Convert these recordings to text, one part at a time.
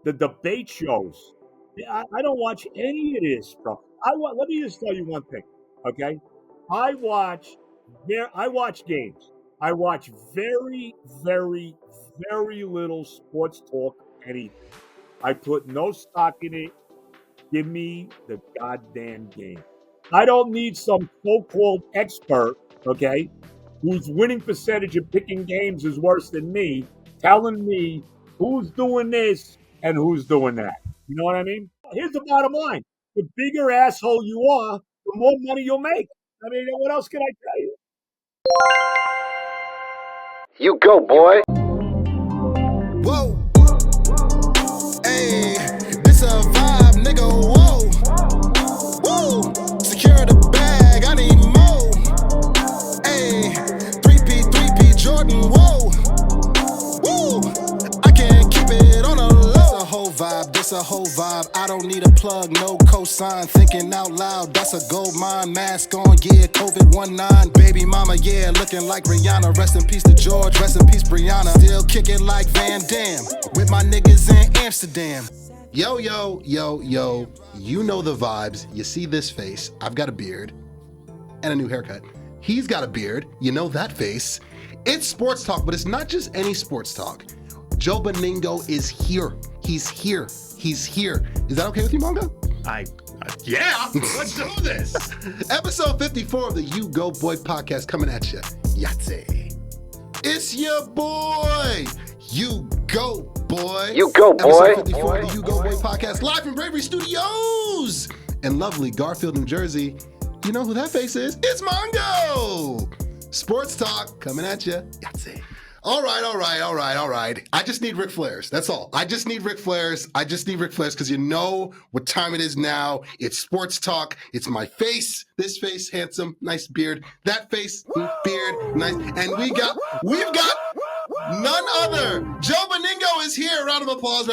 the debate shows. I don't watch any of this, bro. Let me just tell you one thing, okay? I watch games. I watch very, very, very little sports talk, anything. I put no stock in it. Give me the goddamn game. I don't need some so-called expert, okay, whose winning percentage of picking games is worse than me, telling me who's doing this and who's doing that. You know what I mean? Here's the bottom line. The bigger asshole you are, the more money you'll make. I mean, what else can I tell you? You go, boy. Whoa. Hey, this a vibe, nigga. Whoa. Woo. Secure the bag, I need more. Hey, 3P, Jordan. Whoa. Woo. I can't keep it on a low. This a whole vibe. I don't need a plug, no cosign. Thinking out loud, that's a gold mine. Mask on, yeah, COVID-19. Baby mama, yeah, looking like Rihanna. Rest in peace to George, rest in peace Brianna. Still kicking like Van Damme with my niggas in Amsterdam. Yo, you know the vibes. You see this face. I've got a beard and a new haircut. He's got a beard. You know that face. It's sports talk, but it's not just any sports talk. Joe Benigno is here. He's here. Is that okay with you, Mongo? Yeah, let's do this. Episode 54 of the U-Goboy podcast coming at you. Yahtzee. It's your boy, U-Goboy. You go, boy. Episode 54 of the U-Goboy podcast, live from Bravery Studios in lovely Garfield, New Jersey. You know who that face is? It's Mongo. Sports talk coming at you. Yahtzee. All right. I just need Ric Flairs. That's all. I just need Ric Flairs because you know what time it is now. It's sports talk. It's my face. This face, handsome, nice beard. That face, beard, nice. And we've got none other. Joe Benigno is here. Round of applause.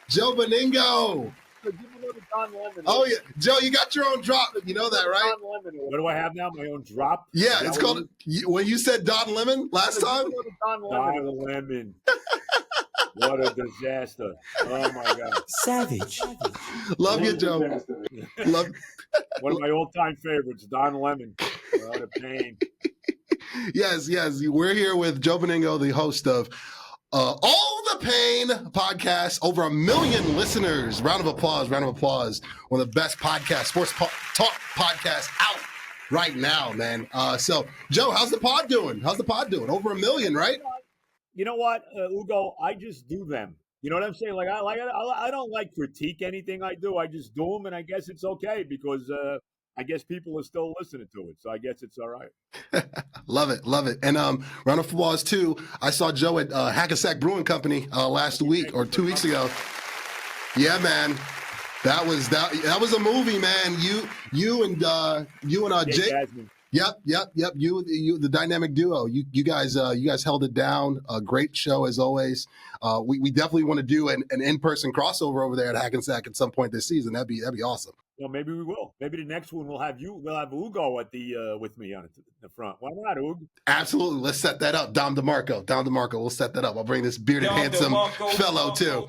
Joe Benigno. Oh yeah, Joe, you got your own drop. You know that, right? What do I have now? My own drop? Yeah, it's called. When you said Don Lemon last time. Don Lemon. What a disaster! Oh my God. Savage. Love you, Joe. Love. One of my all-time favorites, Don Lemon. What a pain. Yes. We're here with Joe Benigno, the host of All the Pain podcast. Over 1 million listeners. Round of applause. One of the best podcasts, sports talk podcasts out right now, man. So, Joe, how's the pod doing? Over 1 million, right? You know what, Ugo? I just do them. You know what I'm saying? I don't like critique anything I do. I just do them, and I guess it's okay because I guess people are still listening to it. So I guess it's all right. Love it. And round of applause too. I saw Joe at Hackensack Brewing Company last week or 2 weeks ago. Yeah, man. That was a movie, man. You and Jake. Yep. You the dynamic duo. You guys held it down. A great show as always. We definitely want to do an in-person crossover over there at Hackensack at some point this season. That'd be awesome. Well, maybe we will. Maybe the next one we'll have Ugo at the with me on the front. Why not, Ugo? Absolutely. Let's set that up. Dom DeMarco. We'll set that up. I'll bring this bearded, handsome fellow too.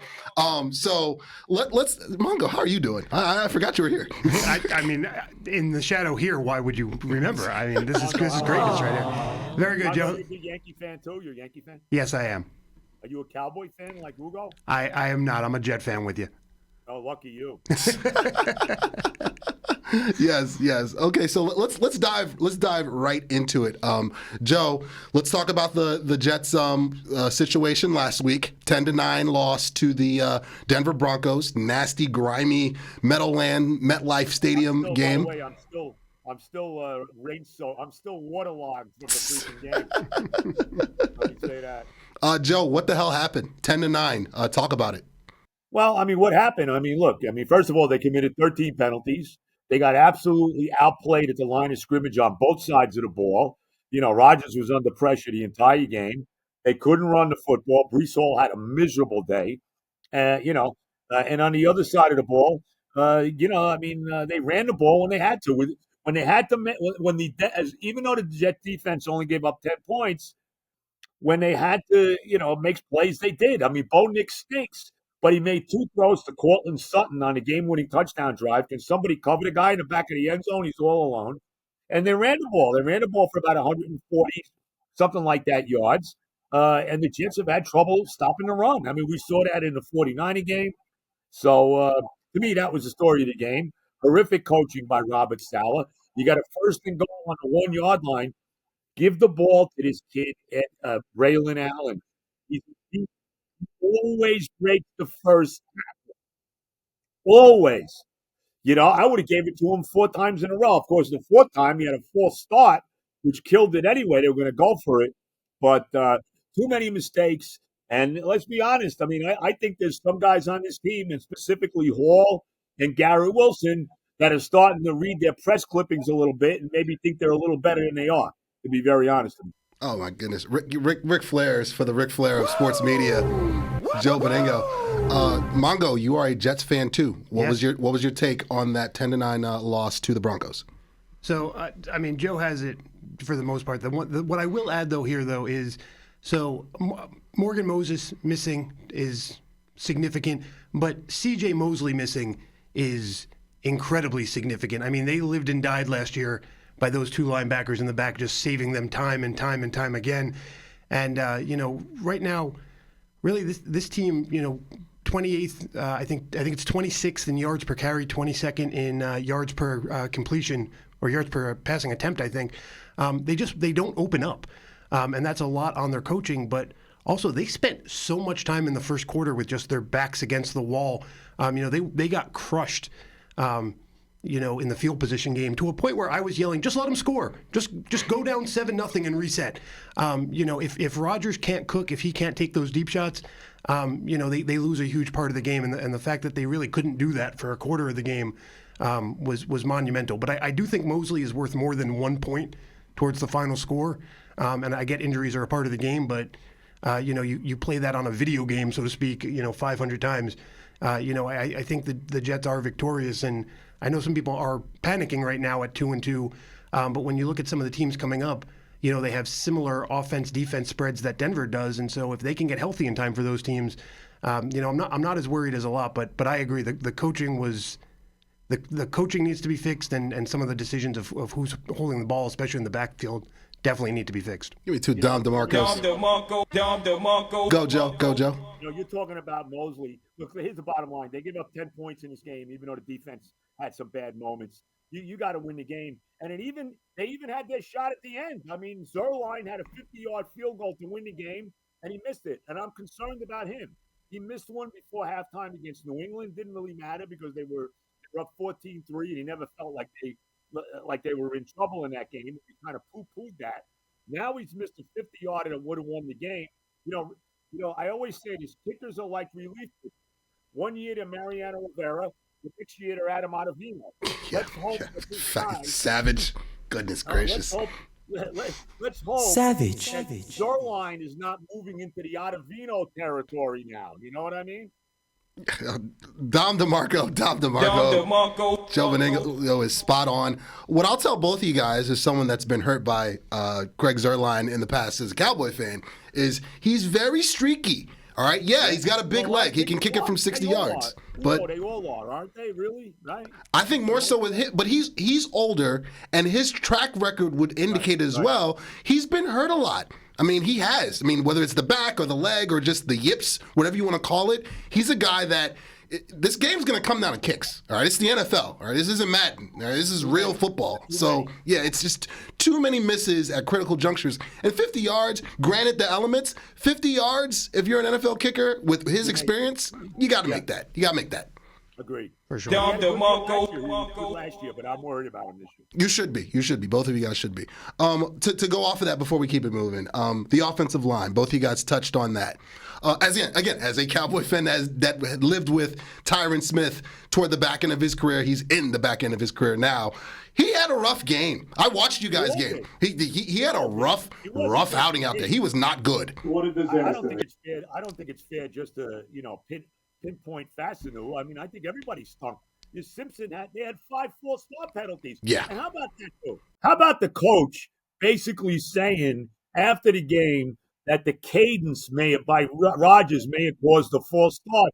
So let's Mongo. How are you doing? I forgot you were here. I mean, in the shadow here. Why would you remember? I mean, this is greatness right here. Very good, Joe. Are you a big Yankee fan too? You're a Yankee fan? Yes, I am. Are you a Cowboy fan like Ugo? I am not. I'm a Jet fan with you. Oh, lucky you. Yes. Okay, so let's dive right into it. Joe, let's talk about the Jets situation last week. 10-9 loss to the Denver Broncos. Nasty, grimy MetLife Stadium game. By the way, I'm still I'm still waterlogged from the freaking game. Let me say that. Joe, what the hell happened? 10-9. Talk about it. Well, I mean, what happened? I mean, look, first of all, they committed 13 penalties. They got absolutely outplayed at the line of scrimmage on both sides of the ball. You know, Rodgers was under pressure the entire game. They couldn't run the football. Breece Hall had a miserable day. And on the other side of the ball, they ran the ball when they had to. Even though the Jet defense only gave up 10 points, when they had to, make plays, they did. I mean, Bo Nix stinks, but he made 2 throws to Cortland Sutton on a game-winning touchdown drive. Can somebody cover the guy in the back of the end zone? He's all alone. And they ran the ball. They ran the ball for about 140, something like that, yards. And the Jets have had trouble stopping the run. I mean, we saw that in the 49er game. So, to me, that was the story of the game. Horrific coaching by Robert Saleh. You got a first and goal on the 1-yard line. Give the ball to this kid, Braylon Allen. He always breaks the first tackle. Always. I would have gave it to him 4 times in a row. Of course, the 4th time, he had a false start, which killed it anyway. They were going to go for it. But too many mistakes. And let's be honest. I mean, I think there's some guys on this team, and specifically Hall and Garrett Wilson, that are starting to read their press clippings a little bit and maybe think they're a little better than they are, to be very honest with you. Oh, my goodness. Ric Flair's for the Ric Flair of sports media, Joe Benigno. Mongo, you are a Jets fan too. What was your take on that 10-9 loss to the Broncos? So, I mean, Joe has it for the most part. What I will add, though, is Morgan Moses missing is significant, but C.J. Mosley missing is incredibly significant. I mean, they lived and died last year by those 2 linebackers in the back, just saving them time and time and time again. And, right now, really this team, 28th, I think it's 26th in yards per carry, 22nd in yards per completion or yards per passing attempt, I think. They don't open up. And that's a lot on their coaching, but also they spent so much time in the first quarter with just their backs against the wall. They got crushed. In the field position game to a point where I was yelling, just let them score. Just go down 7-0 and reset. If Rodgers can't cook, if he can't take those deep shots, they lose a huge part of the game. And the fact that they really couldn't do that for a quarter of the game was monumental. But I do think Mosley is worth more than 1 point towards the final score. And I get injuries are a part of the game, but you play that on a video game, so to speak, 500 times. I think the Jets are victorious, and I know some people are panicking right now at 2-2, but when you look at some of the teams coming up, they have similar offense-defense spreads that Denver does, and so if they can get healthy in time for those teams, I'm not as worried as a lot, but I agree. The coaching was the coaching needs to be fixed, and some of the decisions of who's holding the ball, especially in the backfield, definitely need to be fixed. Give me 2 Dom DeMarcos. Go, Joe. Go, Joe. You're talking about Mosley. Look, here's the bottom line. They give up 10 points in this game, even though the defense had some bad moments. You got to win the game. And they even had their shot at the end. I mean, Zerline had a 50-yard field goal to win the game, and he missed it. And I'm concerned about him. He missed one before halftime against New England. Didn't really matter because they were up 14-3, and he never felt like they were in trouble in that game. He kind of poo-pooed that. Now he's missed a 50-yard and it would have won the game. I always say this: kickers are like relief pitchers. 1 year to Mariano Rivera, the next year to Adam Ottavino. Let's hope that this guy, Savage. Goodness gracious. Let's hope Savage. that Zerline is not moving into the Ottavino territory now. You know what I mean? Dom DeMarco. Joe Benigno is spot on. What I'll tell both of you guys, as someone that's been hurt by Greg Zerline in the past as a Cowboy fan, is he's very streaky. All right, yeah, he's got a big leg. He can kick it from 60 yards. But they all are, aren't they? Really? Right? I think more so with him. But he's older, and his track record would indicate as well. He's been hurt a lot. I mean, he has. I mean, whether it's the back or the leg or just the yips, whatever you want to call it, he's a guy that this game's going to come down to kicks. All right, it's the NFL. All right, this isn't Madden. All right, this is real football. So yeah, it's just too many misses at critical junctures. And 50 yards, granted the elements, 50 yards. If you're an NFL kicker with his experience, you got to make that. You got to make that. Agreed. For sure. Last year, but I'm worried about him this year. You should be. You should be. Both of you guys should be. To go off of that before we keep it moving, the offensive line, both of you guys touched on that. As a Cowboy fan that had lived with Tyron Smith toward the back end of his career, he's in the back end of his career now. He had a rough game. I watched you guys' game. He had a rough outing out there. He was not good. What a disaster. I don't think it's fair just to pinpoint Fassinu. I mean, I think everybody stunk. Simpson had 5 false start penalties. Yeah. And how about that too? How about the coach basically saying after the game, that the cadence by Rodgers may have caused the false start.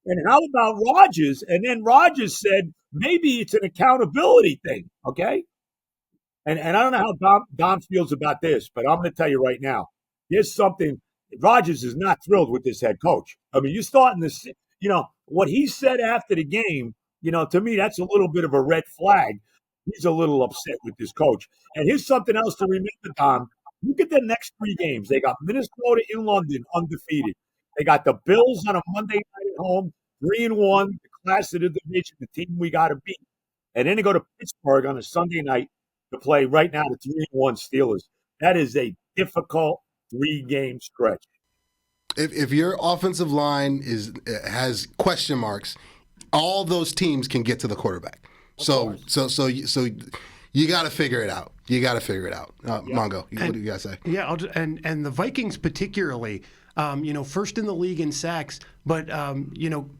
And how about Rodgers? And then Rodgers said maybe it's an accountability thing, okay? And I don't know how Dom feels about this, but I'm going to tell you right now. There's something. Rodgers is not thrilled with this head coach. I mean, you're starting to, what he said after the game, to me, that's a little bit of a red flag. He's a little upset with this coach. And here's something else to remember, Dom. Look at the next 3 games. They got Minnesota in London, undefeated. They got the Bills on a Monday night at home, 3-1, the class of the division, the team we got to beat. And then they go to Pittsburgh on a Sunday night to play right now the 3-1 Steelers. That is a difficult 3-game stretch. If your offensive line has question marks, all those teams can get to the quarterback. So you got to figure it out. Mongo, what do you guys say? Yeah, and the Vikings particularly, first in the league in sacks, but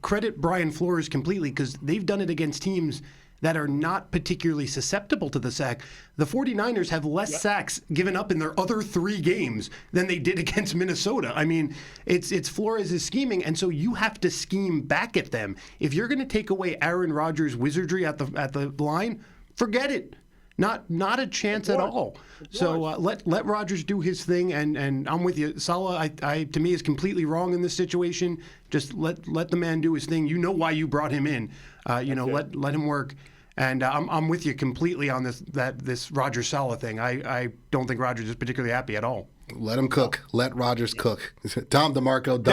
credit Brian Flores completely because they've done it against teams that are not particularly susceptible to the sack. The 49ers have less sacks given up in their other 3 games than they did against Minnesota. I mean, it's Flores' scheming, and so you have to scheme back at them. If you're going to take away Aaron Rodgers' wizardry at the line, forget it. Not a chance at all. So let Rodgers do his thing, and I'm with you. Saleh, to me, is completely wrong in this situation. Just let the man do his thing. You know why you brought him in. Let him work. And I'm with you completely on this Rodgers Saleh thing. I don't think Rodgers is particularly happy at all. Let him cook. Let Rodgers cook. Dom DeMarco.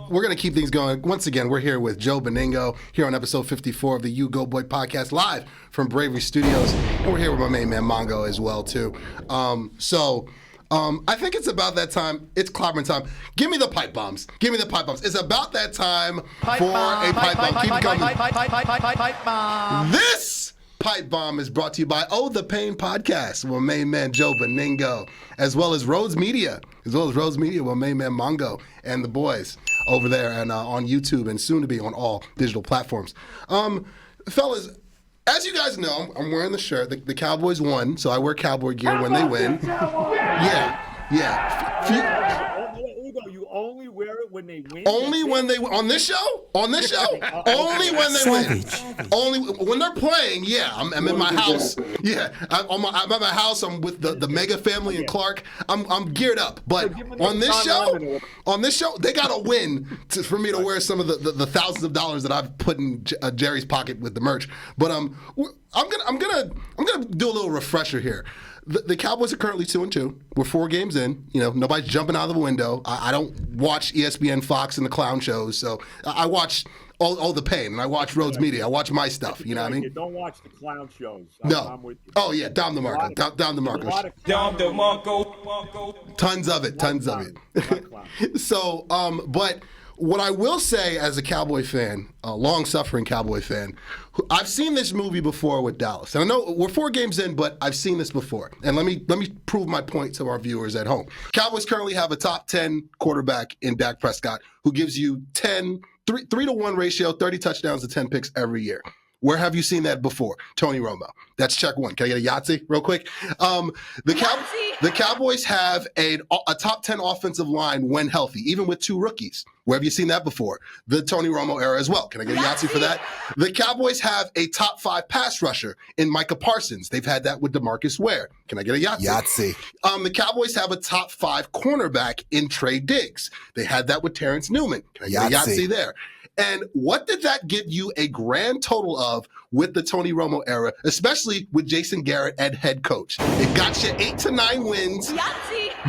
We're going to keep things going. Once again, we're here with Joe Benigno here on episode 54 of the U-Goboy podcast live from Bravery Studios. And we're here with my main man Mongo as well, too. I think it's about that time. It's clobbering time. Give me the pipe bombs. It's about that time for a pipe bomb. Keep it coming. This pipe bomb is brought to you by Oh the Pain podcast with my main man Joe Benigno, as well as Rhodes Media with my main man Mongo and the boys over there and on YouTube and soon to be on all digital platforms. Fellas, as you guys know, I'm wearing the shirt. The Cowboys won, so I wear Cowboy gear when they win. Yeah. You only wear it when they win? Only when they win. On this show? Only when they win. Only when they're playing, yeah. I'm in my house. Yeah. I'm at my house. I'm with the Mega family and Clark. I'm geared up. But on this show, they got to win for me to wear some of the thousands of dollars that I've put in Jerry's pocket with the merch. But I'm gonna do a little refresher here. The Cowboys are currently 2-2. We're 4 games in. Nobody's jumping out of the window. I don't watch ESPN, Fox, and the clown shows. So I watch all the pain, and I watch Rhodes Media. I watch my stuff. You know what I mean? You don't watch the clown shows. I'm with you. Oh yeah, Dom DeMarco. Dom DeMarco. Tons of it. So, but what I will say as a Cowboy fan, a long-suffering Cowboy fan, I've seen this movie before with Dallas. And I know we're 4 games in, but I've seen this before. And let me prove my point to our viewers at home. Cowboys currently have a top 10 quarterback in Dak Prescott who gives you 3-to-1 ratio, 30 touchdowns to 10 picks every year. Where have you seen that before? Tony Romo. That's check 1. Can I get a Yahtzee real quick? The Cowboys have a top 10 offensive line when healthy, even with 2 rookies. Where have you seen that before? The Tony Romo era as well. Can I get a Yahtzee for that? The Cowboys have a top 5 pass rusher in Micah Parsons. They've had that with DeMarcus Ware. Can I get a Yahtzee? The Cowboys have a top 5 cornerback in Trey Diggs. They had that with Terrence Newman. Can I get a Yahtzee there? And what did that give you a grand total of with the Tony Romo era, especially with Jason Garrett at head coach? It got you 8 to 9 wins,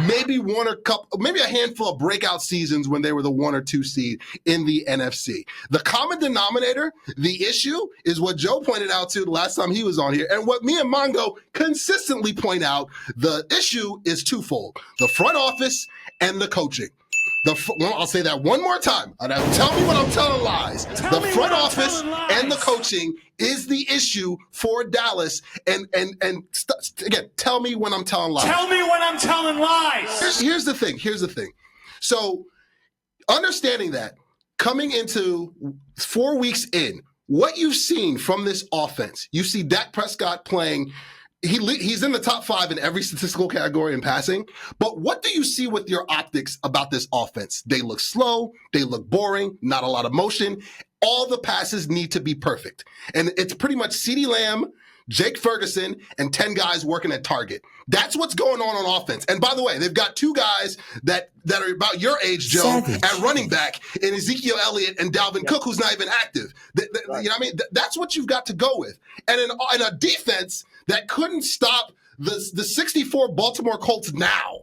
maybe a handful of breakout seasons when they were the 1 or 2 seed in the NFC. The common denominator, the issue, is what Joe pointed out to the last time he was on here, and what me and Mongo consistently point out. The issue is twofold: the front office and the coaching. I'll say that one more time. Tell me when I'm telling lies. The front office and the coaching is the issue for Dallas. And again, tell me when I'm telling lies. Tell me when I'm telling lies. Here's the thing. So understanding that, coming into 4 weeks in, what you've seen from this offense, you see Dak Prescott playing He's in the top 5 in every statistical category in passing. But what do you see with your optics about this offense? They look slow. They look boring. Not a lot of motion. All the passes need to be perfect. And it's pretty much CeeDee Lamb, Jake Ferguson, and 10 guys working at target. That's what's going on offense. And by the way, they've got 2 guys that are about your age, Joe, Savage. At running back in Ezekiel Elliott and Dalvin Cook, who's not even active. You know what I mean? That's what you've got to go with. And in a defense that couldn't stop the 64 Baltimore Colts now.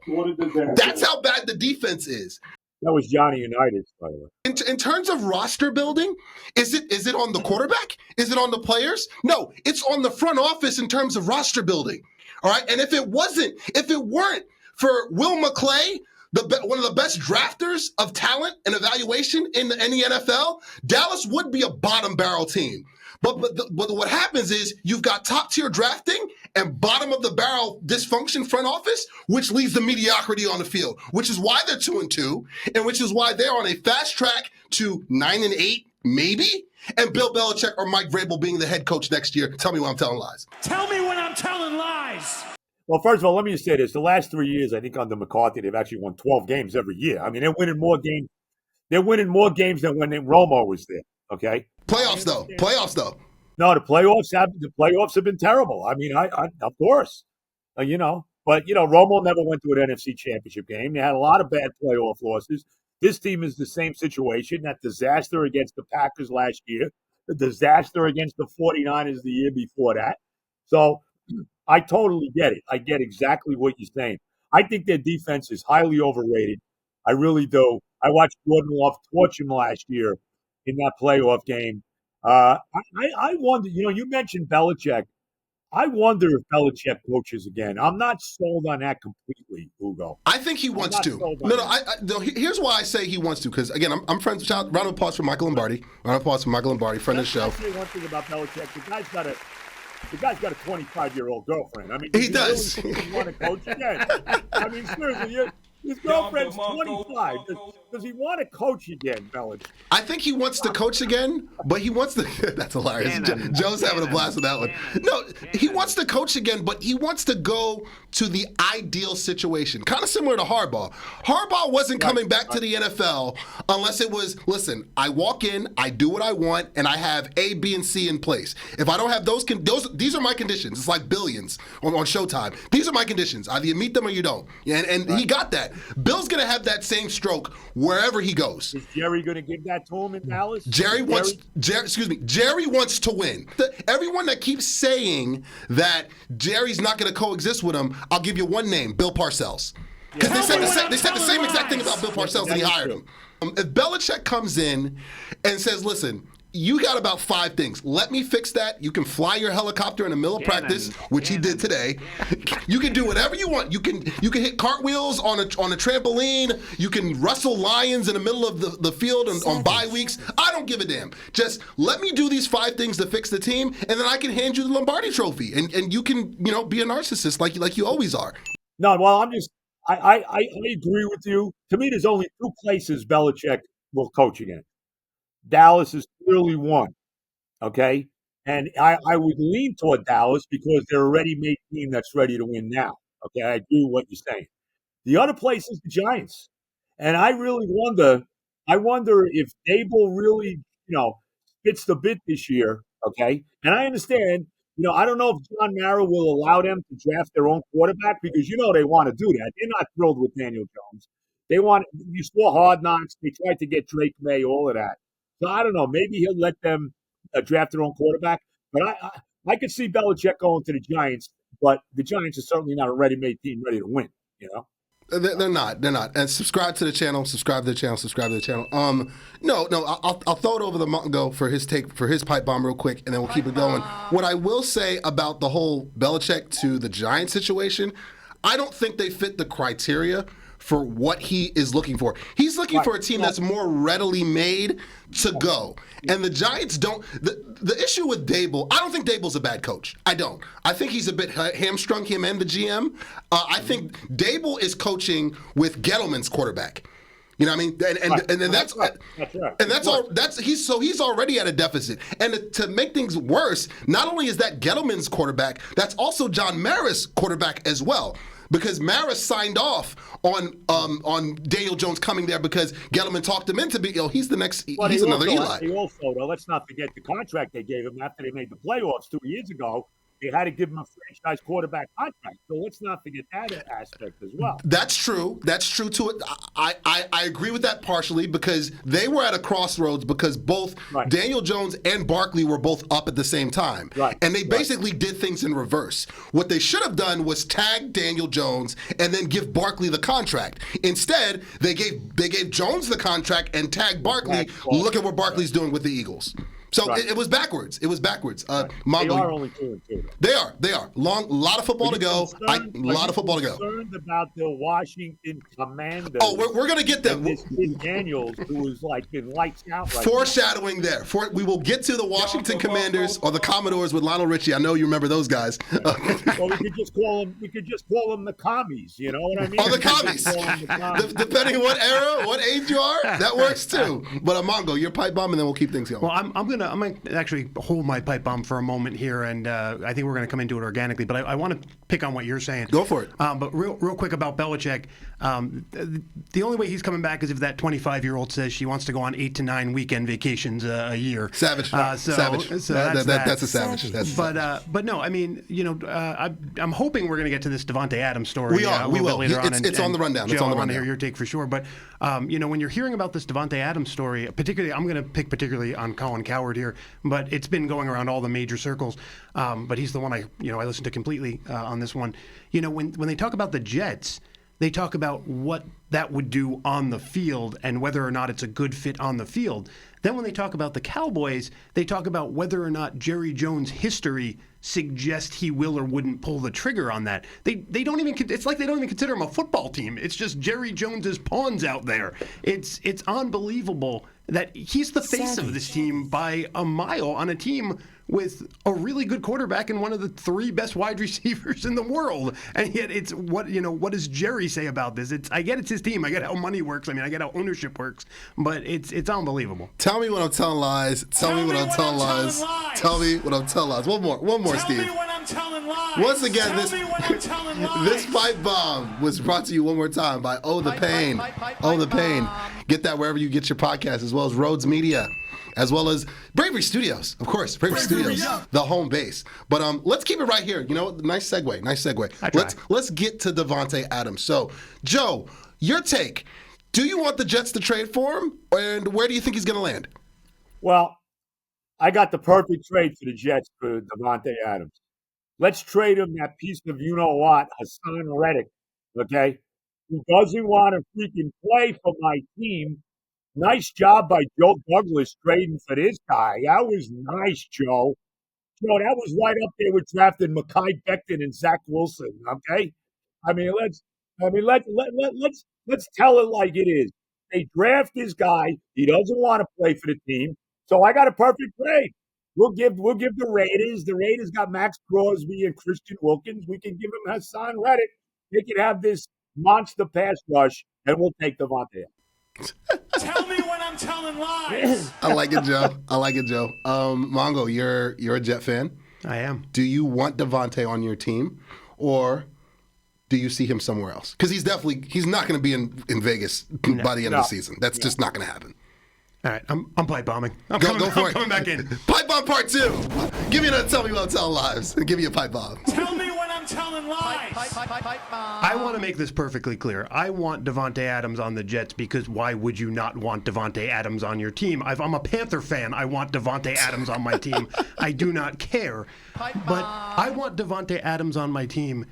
That's how bad the defense is. That was Johnny Unitas, by the way. In terms of roster building, is it on the quarterback? Is it on the players? No, it's on the front office in terms of roster building. All right, and if it weren't for Will McClay, one of the best drafters of talent and evaluation in the NFL, Dallas would be a bottom barrel team. But what happens is you've got top tier drafting and bottom of the barrel dysfunction front office, which leads to mediocrity on the field, which is why they're 2-2, and which is why they're on a fast track to 9-8, maybe. And Bill Belichick or Mike Vrabel being the head coach next year. Tell me when I'm telling lies. Tell me when I'm telling lies. Well, first of all, let me just say this. The last 3 years, I think under McCarthy, they've actually won 12 games every year. I mean, they're winning more games. They're winning more games than when Romo was there, okay? Playoffs, though. No, the playoffs have been terrible. I mean, I of course, but Romo never went to an NFC Championship game. They had a lot of bad playoff losses. This team is the same situation. That disaster against the Packers last year, the disaster against the 49ers the year before that. So I totally get it. I get exactly what you're saying. I think their defense is highly overrated. I really do. I watched Jordan Love torch him last year in that playoff game. I wonder, you mentioned Belichick. I wonder if Belichick coaches again. I'm not sold on that completely, Ugo. I think he wants to. No, here's why I say he wants to, because, again, I'm friends with round of applause for Michael Lombardi. Round of applause for Michael Lombardi, friend of the show. I'll say one thing about Belichick. The guy's got a 25-year-old girlfriend. I mean, he does. Really want to coach again? I mean, seriously, his girlfriend's 25. Does he want to coach again, Belichick? I think he wants to coach again, but he wants to. That's hilarious. Joe's having a blast with that one. No, he wants to coach again, but he wants to go to the ideal situation, kind of similar to Harbaugh. Harbaugh wasn't coming back to the NFL unless it was, listen, I walk in, I do what I want, and I have A, B, and C in place. If I don't have those these are my conditions. It's like Billions on Showtime. These are my conditions. Either you meet them or you don't. And he got that. Bill's going to have that same stroke wherever he goes. Is Jerry going to give that to him in Dallas? Jerry wants to win. Everyone that keeps saying that Jerry's not going to coexist with him, I'll give you one name, Bill Parcells. Because they said the same exact thing about Bill Parcells when he hired him. If Belichick comes in and says, listen, you got about 5 things. Let me fix that. You can fly your helicopter in the middle of practice, which he did today. You can do whatever you want. You can hit cartwheels on a trampoline. You can wrestle lions in the middle of the field on bye weeks. I don't give a damn. Just let me do these 5 things to fix the team, and then I can hand you the Lombardi Trophy, and you can be a narcissist like you always are. No, well, I agree with you. To me, there's only 2 places Belichick will coach again. Dallas is clearly one, okay? And I would lean toward Dallas because they're a ready-made team that's ready to win now, okay? I agree with what you're saying. The other place is the Giants. And I really wonder if Dable really, fits the bit this year, okay? And I understand, I don't know if John Mara will allow them to draft their own quarterback because they want to do that. They're not thrilled with Daniel Jones. You saw Hard Knocks. They tried to get Drake May, all of that. So I don't know. Maybe he'll let them draft their own quarterback. But I could see Belichick going to the Giants, but the Giants are certainly not a ready-made team ready to win, They're not. And subscribe to the channel. No, I'll throw it over to Mongo for his pipe bomb real quick, and then we'll keep it going. What I will say about the whole Belichick to the Giants situation, I don't think they fit the criteria for what he is looking for. He's looking for a team that's more readily made to go. And the Giants don't. The issue with Dable, I don't think Dable's a bad coach. I don't. I think he's a bit hamstrung, him and the GM. I think Dable is coaching with Gettleman's quarterback. You know what I mean? And then That's right. and that's all. He's already at a deficit. And to make things worse, not only is that Gettleman's quarterback, that's also John Mara's quarterback as well. Because Maris signed off on Daniel Jones coming there because Gettleman talked him into being, he's the next, he's another Eli. He also, though, let's not forget the contract they gave him after they made the playoffs 2 years ago. They had to give him a franchise quarterback contract. So let's not forget that aspect as well. That's true. That's true to it. I agree with that partially because they were at a crossroads because both Daniel Jones and Barkley were both up at the same time. Right. And they basically did things in reverse. What they should have done was tag Daniel Jones and then give Barkley the contract. Instead, they gave Jones the contract and tagged Barkley. Look at what Barkley's doing with the Eagles. So it was backwards. It was backwards. They are only 2-2. They are. A lot of football to go. Concerned about the Washington Commanders. Oh, we're going to get them. This kid Daniels, who is like been lights out. Right Foreshadowing now. there. We will get to the Washington Commanders or the Commodores with Lionel Richie. I know you remember those guys. Well, we could just call them the commies. You know what I mean? Oh, the commies. Depending on what era, what age you are, that works too. But Mongo, your pipe bomb, and then we'll keep things going. Well, I'm gonna actually hold my pipe bomb for a moment here, and I think we're gonna come into it organically. But I want to pick on what you're saying. Go for it. But real quick about Belichick, the only way he's coming back is if that 25-year-old says she wants to go on 8 to 9 weekend vacations a year. Savage. Savage. So that's a savage. But no, I mean, I'm hoping we're gonna get to this Davante Adams story. We are. We will. It's on the rundown. Joe, it's on the rundown. I want to hear your take for sure. But when you're hearing about this Davante Adams story, particularly, I'm going to pick particularly on Colin Cowherd here, but it's been going around all the major circles. But he's the one I listened to completely on this one. When they talk about the Jets, they talk about what that would do on the field and whether or not it's a good fit on the field. Then when they talk about the Cowboys, they talk about whether or not Jerry Jones' history suggests he will or wouldn't pull the trigger on that. They don't even. It's like they don't even consider him a football team. It's just Jerry Jones's pawns out there. It's unbelievable that he's the face of this team by a mile on a team with a really good quarterback and one of the 3 best wide receivers in the world. And yet it's what does Jerry say about this? I get it's his team. I get how money works. I get how ownership works. But it's unbelievable. Tell me when I'm telling lies. Tell me when I'm telling lies. Tell me when I'm telling lies. One more, Steve. Tell me when I'm telling lies. Once again, this pipe bomb was brought to you one more time by Oh the Pain. Oh the Pain. Get that wherever you get your podcast, as well as Rhodes Media, as well as Bravery Studios, of course. Bravery Studios, the home base. But let's keep it right here. Nice segue. Let's get to Davante Adams. So, Joe, your take. Do you want the Jets to trade for him, and where do you think he's going to land? Well, I got the perfect trade for the Jets for Davante Adams. Let's trade him that piece of you-know-what, Hassan Reddick, okay, who doesn't want to freaking play for my team. Nice job by Joe Douglas trading for this guy. That was nice, Joe. Joe, that was right up there with drafting Mekhi Becton and Zach Wilson, okay? Let's tell it like it is. They draft this guy. He doesn't want to play for the team. So I got a perfect trade. We'll give the Raiders. The Raiders got Max Crosby and Christian Wilkins. We can give them Hassan Reddick. They can have this monster pass rush, and we'll take Davante. Tell me when I'm telling lies. I like it, Joe. Mongo, you're a Jet fan. I am. Do you want Davante on your team, or do you see him somewhere else? Because he's not going to be in Vegas by the end of the season. That's just not going to happen. All right, I'm pipe bombing. I'm coming back in. Pipe bomb part 2. Give me another tell me when I'm telling lies. Give me a pipe bomb. Tell me when I'm telling lies. I want to make this perfectly clear. I want Davante Adams on the Jets because why would you not want Davante Adams on your team? I'm a Panther fan. I want Davante Adams on my team. I do not care. But I want Davante Adams on my team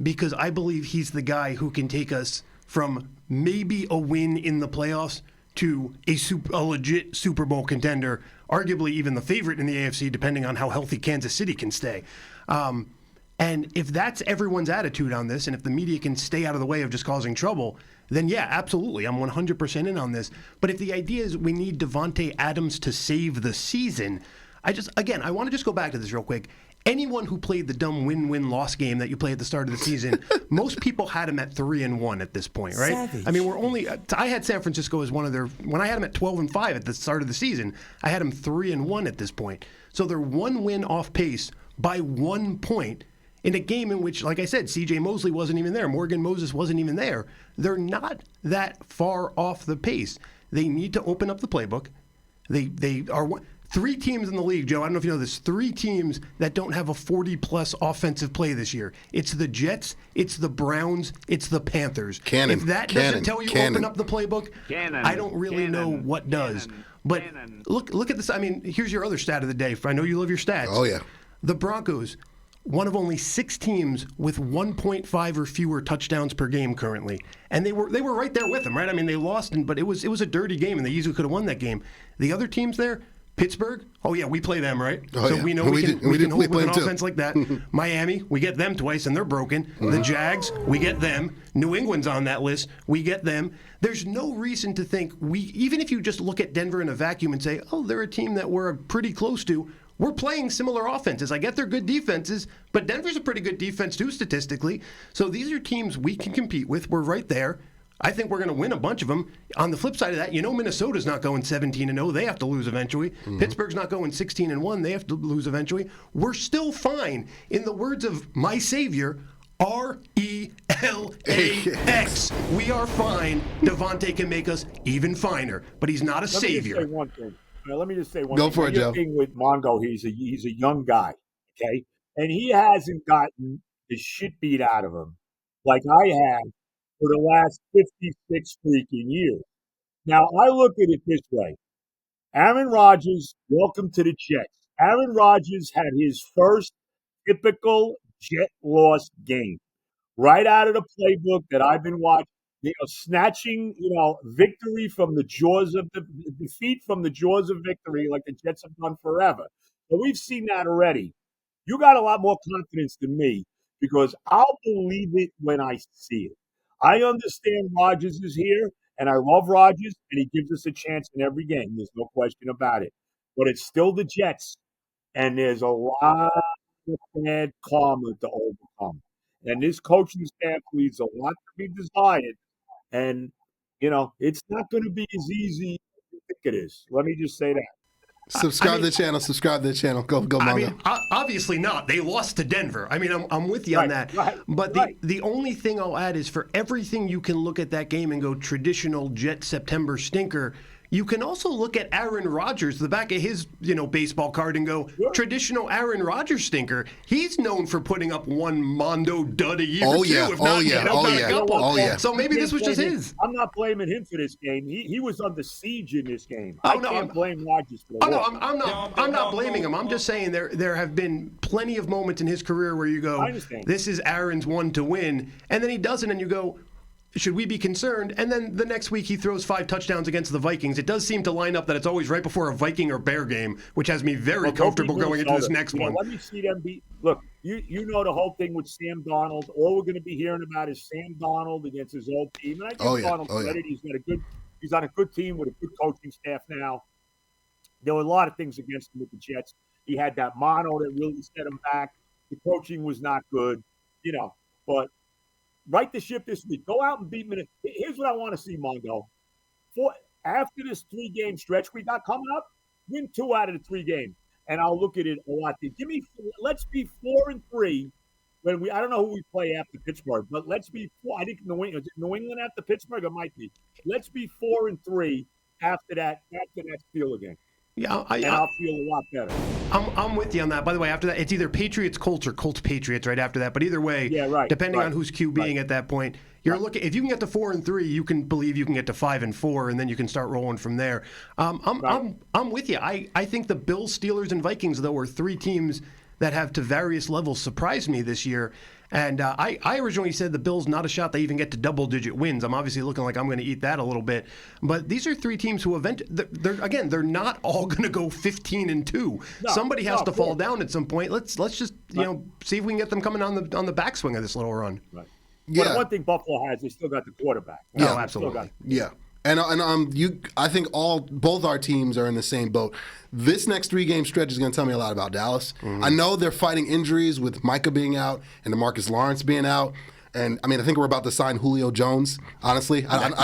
because I believe he's the guy who can take us from maybe a win in the playoffs to a legit Super Bowl contender, arguably even the favorite in the AFC, depending on how healthy Kansas City can stay. And if that's everyone's attitude on this, and if the media can stay out of the way of just causing trouble, then yeah, absolutely, I'm 100% in on this. But if the idea is we need Davante Adams to save the season, I want to just go back to this real quick. anyone who played the dumb win-win-loss game that you play at the start of the season, most people had them at 3-1 at this point, right? Savage. I mean, I had San Francisco as one of their, when I had them at 12-5 at the start of the season, I had them 3-1 at this point. So they're one win off pace by 1 point in a game in which, like I said, C.J. Mosley wasn't even there, Morgan Moses wasn't even there. They're not that far off the pace. They need to open up the playbook. They are 3 teams in the league, Joe. I don't know if you know this. 3 teams that don't have a 40-plus offensive play this year. It's the Jets, it's the Browns, it's the Panthers. If that doesn't tell you open up the playbook, I don't really know what does. But look at this. I mean, here's your other stat of the day. I know you love your stats. Oh, yeah. The Broncos, one of only 6 teams with 1.5 or fewer touchdowns per game currently, and they were right there with them, right? I mean, they lost, but it was a dirty game, and they easily could have won that game. The other teams there, Pittsburgh, oh yeah, we play them, right? Oh, so yeah. we know we can hold with an too. offense like that. Miami, we get them twice, and they're broken. The Jags, we get them. New England's on that list, we get them. There's no reason to think even if you just look at Denver in a vacuum and say, oh, they're a team that we're pretty close to. We're playing similar offenses. I get they're good defenses, but Denver's a pretty good defense too statistically. So these are teams we can compete with. We're right there. I think we're going to win a bunch of them. On the flip side of that, Minnesota's not going 17-0. They have to lose eventually. Pittsburgh's not going 16-1. They have to lose eventually. We're still fine. In the words of my savior, RELAX. We are fine. Devontae can make us even finer, but he's not a savior. Let me just say one thing. Let me just say one Go thing. for it, Joe. Thing with Mongo, he's a young guy, okay, and he hasn't gotten the shit beat out of him like I have for the last 56 freaking years. Now I look at it this way: Aaron Rodgers, welcome to the Jets. Aaron Rodgers had his first typical Jet loss game right out of the playbook that I've been watching. Snatching, victory from the jaws of the defeat from the jaws of victory, like the Jets have done forever. So we've seen that already. You got a lot more confidence than me because I'll believe it when I see it. I understand Rodgers is here, and I love Rodgers, and he gives us a chance in every game. There's no question about it. But it's still the Jets, and there's a lot of bad karma to overcome. And this coaching staff leaves a lot to be desired. And, it's not going to be as easy as you think it is. Let me just say that. Subscribe to the channel. Go, Mongo. I mean, obviously not. They lost to Denver. I mean, I'm with you on that. Right, but the only thing I'll add is for everything you can look at that game and go traditional Jet September stinker, you can also look at Aaron Rodgers, the back of his, baseball card, and go, traditional Aaron Rodgers stinker. He's known for putting up one Mondo dud a year. Oh, or two, yeah. if not, a couple. Oh, yeah. So maybe this was just his. I'm not blaming him for this game. He was under siege in this game. Oh, I can't blame Rodgers for that. I'm not blaming him. I'm just saying there have been plenty of moments in his career where you go, this is Aaron's one to win, and then he doesn't, and you go, should we be concerned? And then the next week he throws 5 touchdowns against the Vikings. It does seem to line up that it's always right before a Viking or Bear game, which has me very comfortable going into this next one. Let me see them beat. Look, you know the whole thing with Sam Darnold. All we're going to be hearing about is Sam Darnold against his old team. And I give Darnold credit. He's on a good team with a good coaching staff now. There were a lot of things against him with the Jets. He had that mono that really set him back. The coaching was not good, but right the ship this week. Go out and beat Minnesota. Here's what I want to see, Mongo. After this 3-game stretch we got coming up, win 2 out of the 3 games, and I'll look at it a lot. Let's be 4-3 when I don't know who we play after Pittsburgh, but let's be 4. I think New England after Pittsburgh. It might be. Let's be 4-3 after that Steeler game. Yeah, I'll feel a lot better. I'm with you on that. By the way, after that, it's either Patriots Colts or Colts Patriots right after that. But either way, depending on who's QBing at that point, you're looking. If you can get to 4-3, you can believe you can get to 5-4, and then you can start rolling from there. I'm with you. I think the Bills, Steelers, and Vikings though are 3 teams that have to various levels surprised me this year. And I originally said the Bills, not a shot they even get to double-digit wins. I'm obviously looking like I'm going to eat that a little bit. But these are 3 teams who they're not all going to go 15-2. No, somebody has to fall down at some point. Let's just see if we can get them coming on the backswing of this little run. Right. Yeah. But one thing Buffalo has, they still got the quarterback. Right? Oh, absolutely. Yeah. And I think both our teams are in the same boat. This next 3-game stretch is going to tell me a lot about Dallas. I know they're fighting injuries with Micah being out and DeMarcus Lawrence being out. And I mean, I think we're about to sign Julio Jones. Honestly, we're not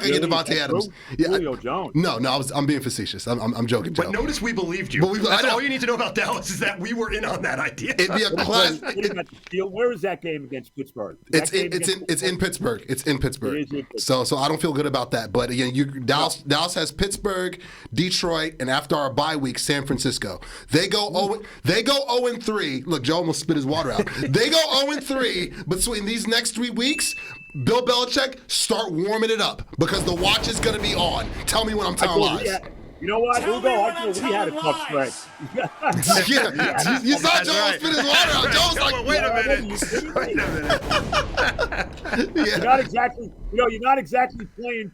going to get Devontae Adams. Julio Jones. No, I'm being facetious. I'm joking, Joe. But notice we believed you. That's all you need to know about Dallas is that we were in on that idea. It'd be a class. Where is that game against Pittsburgh? It's in Pittsburgh. It's in Pittsburgh. So I don't feel good about that. But again, Dallas has Pittsburgh, Detroit, and after our bye week, San Francisco. They go 0-3. Look, Joe almost spit his water out. They go 0-3 between these next 3 weeks. Bill Belichick, start warming it up because the watch is going to be on. Tell me when I'm telling lies. You know what, Hugo? I thought we had a tough stretch. You saw Joe spit his water out. Joe was like, wait a minute. Yeah. You're not exactly playing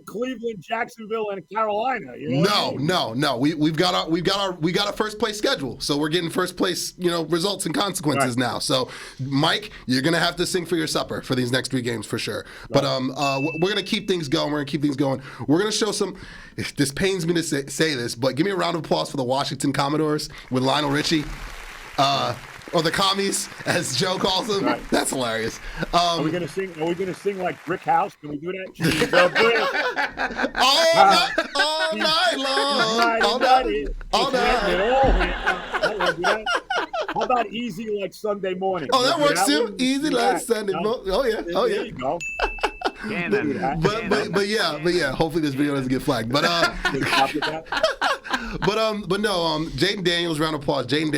Cleveland, Jacksonville, and Carolina. You know No. We've got a first place schedule, so we're getting first place, results and consequences now. So, Mike, you're gonna have to sing for your supper for these next 3 games for sure. But we're gonna keep things going. We're gonna show some. This pains me to say this, but give me a round of applause for the Washington Commodores with Lionel Richie. Or the commies, as Joe calls them. Right. That's hilarious. Are we gonna sing like Brick House? Can we do that? all night long. All night. How about Easy like Sunday morning? Oh, that works too. Easy like Sunday morning. Oh yeah. There you go. But yeah. Hopefully this video doesn't get flagged. But no. Jaden Daniels, round of applause. Jaden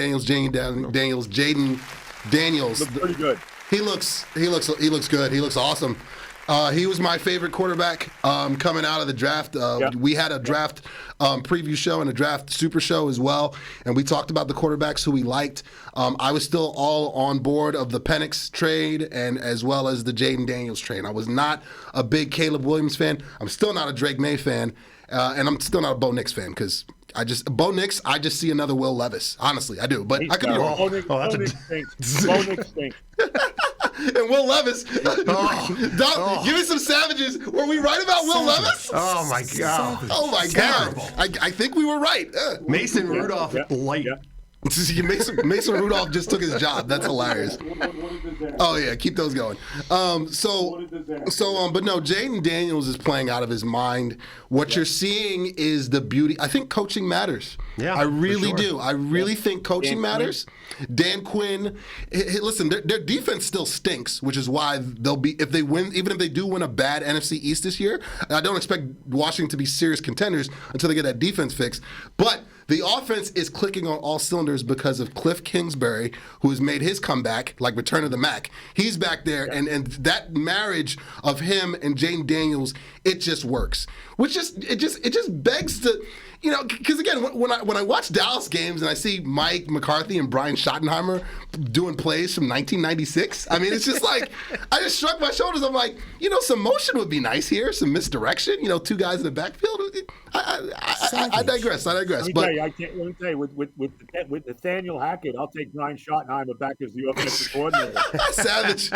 Daniels. Looks pretty good. He looks good. He looks awesome. He was my favorite quarterback coming out of the draft. We had a draft preview show and a draft super show as well, and we talked about the quarterbacks who we liked. I was still all on board of the Penix trade and as well as the Jaden Daniels trade. I was not a big Caleb Williams fan. I'm still not a Drake May fan, and I'm still not a Bo Nix fan because I just see another Will Levis. Honestly, I do, but I could be wrong. Bo Nix stinks. And Will Levis. Give me some savages. Were we right about Will Levis? Oh my God. Oh my God. I think we were right. Mason Rudolph, light. Mason Rudolph just took his job. That's hilarious. Oh yeah, keep those going. But no, Jaden Daniels is playing out of his mind. What you're seeing is the beauty. I think coaching matters. Yeah, I really do. I really think coaching matters. Dan Quinn, listen, their defense still stinks, which is why they'll be, if they win, even if they do win a bad NFC East this year, I don't expect Washington to be serious contenders until they get that defense fixed. But the offense is clicking on all cylinders because of Cliff Kingsbury, who has made his comeback, like Return of the Mac. He's back there, and that marriage of him and Jaden Daniels, it just works. It just begs to, because again, when I watch Dallas games and I see Mike McCarthy and Brian Schottenheimer doing plays from 1996, I mean, it's just like, I just shrug my shoulders. I'm like, some motion would be nice here, some misdirection, 2 guys in the backfield. I digress. Let me tell you, with Nathaniel Hackett, I'll take Brian Schottenheimer back as the offensive coordinator.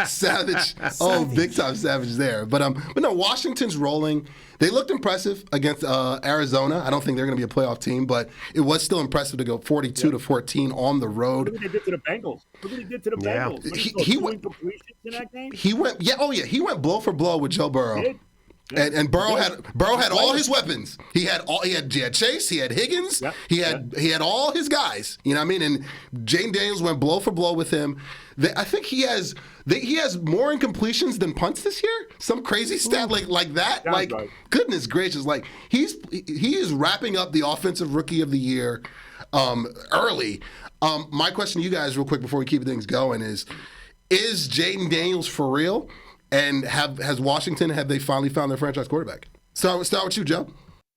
Savage. Oh, big time savage there. But no, Washington's rolling. They looked impressive against Arizona. I don't think they're going to be a playoff team, but it was still impressive to go 42-14 on the road. Look what they did to the Bengals. He went completions in that game. He went blow for blow with Joe Burrow. And Burrow had all his weapons. He had Chase, he had Higgins, he had all his guys. You know what I mean? And Jaden Daniels went blow for blow with him. I think he has more incompletions than punts this year. Some crazy stat like that. Sounds like right. Goodness gracious! Like he is wrapping up the offensive rookie of the year early. My question to you guys, real quick, before we keep things going, is Jaden Daniels for real? And has Washington, have they finally found their franchise quarterback? Start with you, Joe.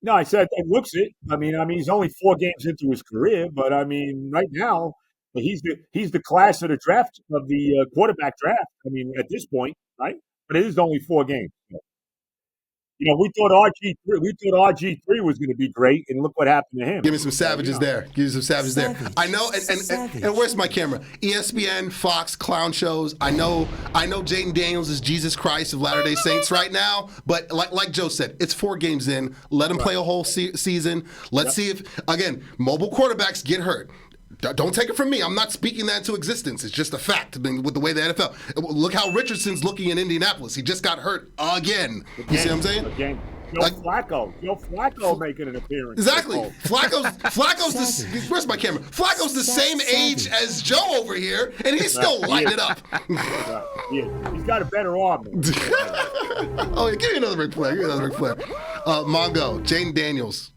No, I said it looks it. I mean, he's only 4 games into his career, but I mean, right now he's the class of the draft of the quarterback draft. I mean, at this point, right? But it is only 4 games. we thought RG3 was going to be great, and look what happened to him. Give me some savages there. Give me some savages there. I know, and where's my camera? ESPN, Fox, clown shows. I know Jaden Daniels is Jesus Christ of Latter-day Saints right now, but like Joe said, it's 4 games in. Let him play a whole season. Let's see if, again, mobile quarterbacks get hurt. Don't take it from me. I'm not speaking that into existence. It's just a fact. I mean, with the way the NFL. Look how Richardson's looking in Indianapolis. He just got hurt again. You see what I'm saying? Again. Joe Flacco making an appearance. Exactly. Flacco's where's my camera? Flacco's the same age as Joe over here, and he's still lighting it up. He's got a better arm. Oh, yeah, give me another Ric Flair. Mongo, Jaden Daniels.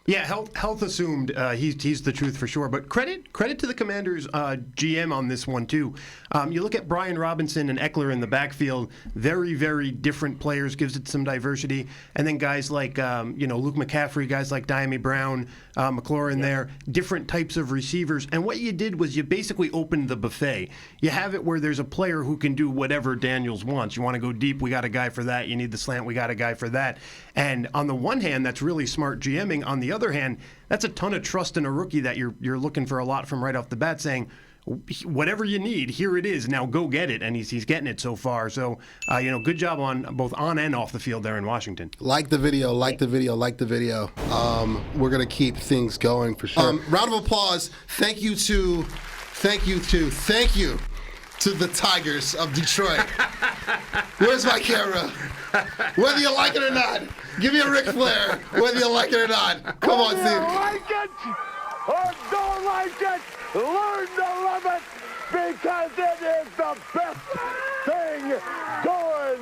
Yeah, health assumed. He's the truth for sure. But credit to the Commanders' GM on this one too. You look at Brian Robinson and Eckler in the backfield. Very, very different players. Gives it some diversity. And then guys like Luke McCaffrey, guys like Diami Brown, McLaurin there. Different types of receivers. And what you did was you basically opened the buffet. You have it where there's a player who can do whatever Daniels wants. You want to go deep, we got a guy for that. You need the slant, we got a guy for that. And on the one hand, that's really smart GMing. On the other hand, that's a ton of trust in a rookie that you're looking for a lot from right off the bat, saying, whatever you need, here it is. Now go get it, and he's getting it so far. So, good job on both on and off the field there in Washington. Like the video. We're gonna keep things going for sure. Round of applause. Thank you to the Tigers of Detroit. Where's my camera? Whether you like it or not, give me a Ric Flair. Whether you like it or not, come on, Steve. Like it or don't like it, learn to love it because it is the best thing going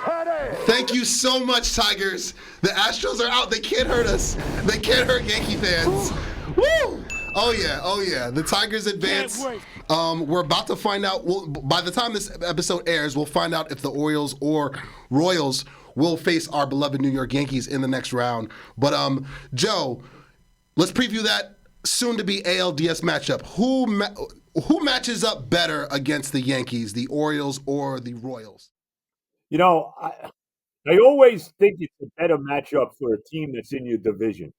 today. Thank you so much, Tigers. The Astros are out. They can't hurt us. They can't hurt Yankee fans. Woo! Oh yeah. The Tigers advance. We're about to find out. By the time this episode airs, we'll find out if the Orioles or Royals will face our beloved New York Yankees in the next round. But Joe, let's preview that soon-to-be ALDS matchup. Who matches up better against the Yankees, the Orioles or the Royals? I always think it's a better matchup for a team that's in your division.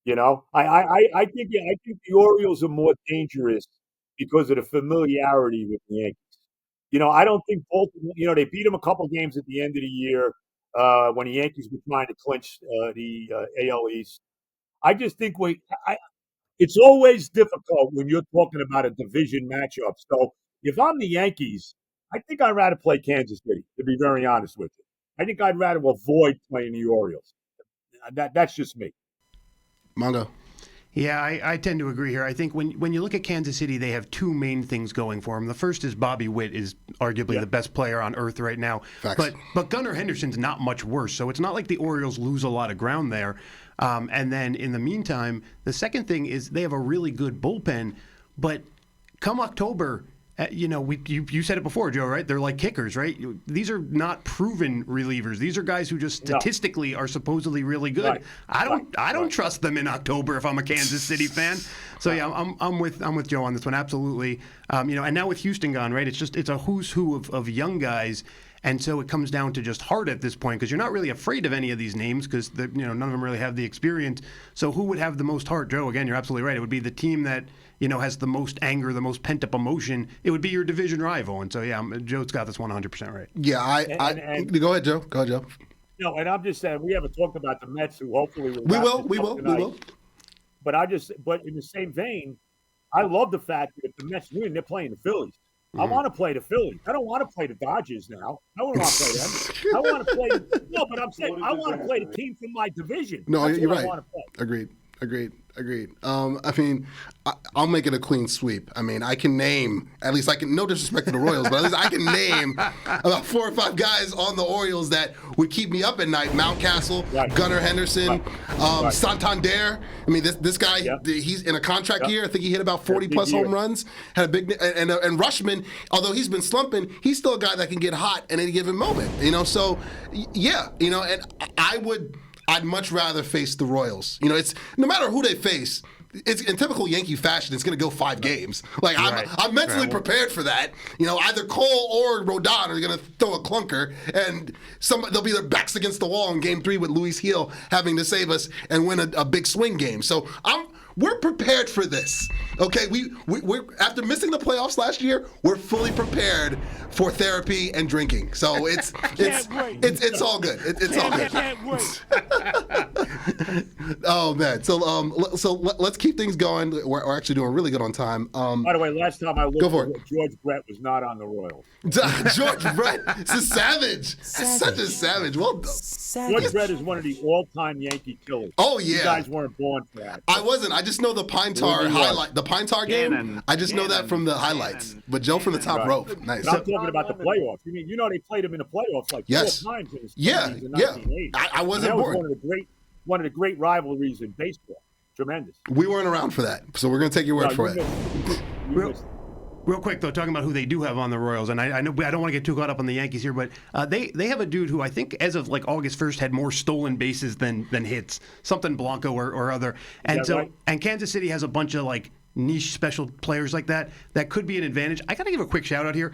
I think the Orioles are more dangerous because of the familiarity with the Yankees. I don't think Baltimore. They beat them a couple games at the end of the year when the Yankees were trying to clinch the AL East. I just think it's always difficult when you're talking about a division matchup. So if I'm the Yankees, I think I'd rather play Kansas City, to be very honest with you. I think I'd rather avoid playing the Orioles. That's just me. Mongo. Yeah, I tend to agree here. I think when you look at Kansas City, they have 2 main things going for them. The first is Bobby Witt is arguably the best player on earth right now. Facts. But Gunnar Henderson's not much worse, so it's not like the Orioles lose a lot of ground there. And then in the meantime, the second thing is they have a really good bullpen, but come October, you said it before, Joe, right? They're like kickers, right? These are not proven relievers. These are guys who just statistically are supposedly really good. Right. I don't trust them in October if I'm a Kansas City fan. So yeah, I'm with Joe on this one, absolutely. And now with Houston gone, right? It's a who's who of young guys. And so it comes down to just heart at this point because you're not really afraid of any of these names because none of them really have the experience. So who would have the most heart, Joe? Again, you're absolutely right. It would be the team that has the most anger, the most pent up emotion. It would be your division rival. And so yeah, Joe's got this 100% right. Yeah, go ahead, Joe. Go ahead, Joe. And I'm just saying we haven't talked about the Mets, who hopefully we will. But in the same vein, I love the fact that if the Mets win, they're playing the Phillies. I want to play the Phillies. I don't want to play the Dodgers now. I don't want to play them. I want to play. No, but I'm saying I want to play the team from my division. No, That's you're what right. I want to play. Agreed. I'll make it a clean sweep. I can name, at least I can, no disrespect to the Royals, but at least I can name about 4 or 5 guys on the Orioles that would keep me up at night. Mountcastle, Gunnar Henderson, Santander. This guy, he's in a contract year. I think he hit about 40-plus home runs. Had a big, and Rushman, although he's been slumping, he's still a guy that can get hot at any given moment. So, yeah, and I'd much rather face the Royals. It's no matter who they face, it's in typical Yankee fashion. It's going to go 5 games. Like I'm mentally prepared for that. You know, either Cole or Rodon are going to throw a clunker, and they'll be their backs against the wall in Game 3 with Luis Gil having to save us and win a big swing game. So we're prepared for this. Okay, we're after missing the playoffs last year, we're fully prepared for therapy and drinking. So it's all good. It's all good. Can't wait. Oh man, so let's keep things going. We're actually doing really good on time. By the way, last time I looked, Go for it. George Brett was not on the Royals. George Brett, it's a savage. Such a savage. Well, George Brett is one of the all-time Yankee killers. Oh yeah, you guys weren't born for that. I wasn't. I just know the Pine Tar highlight, the Pine Tar game. I just know that from the highlights. But Joe from the top rope, nice. But I'm talking about the playoffs. You know they played him in the playoffs like 4 times in his 70s and 1980s. I wasn't born. That was one of the great rivalries in baseball. Tremendous. We weren't around for that, so we're going to take your word for it. Real quick though, talking about who they do have on the Royals, and I know I don't want to get too caught up on the Yankees here, but they have a dude who I think as of like August 1st had more stolen bases than hits, something Blanco or other, and and Kansas City has a bunch of like niche special players like that could be an advantage. I got to give a quick shout out here.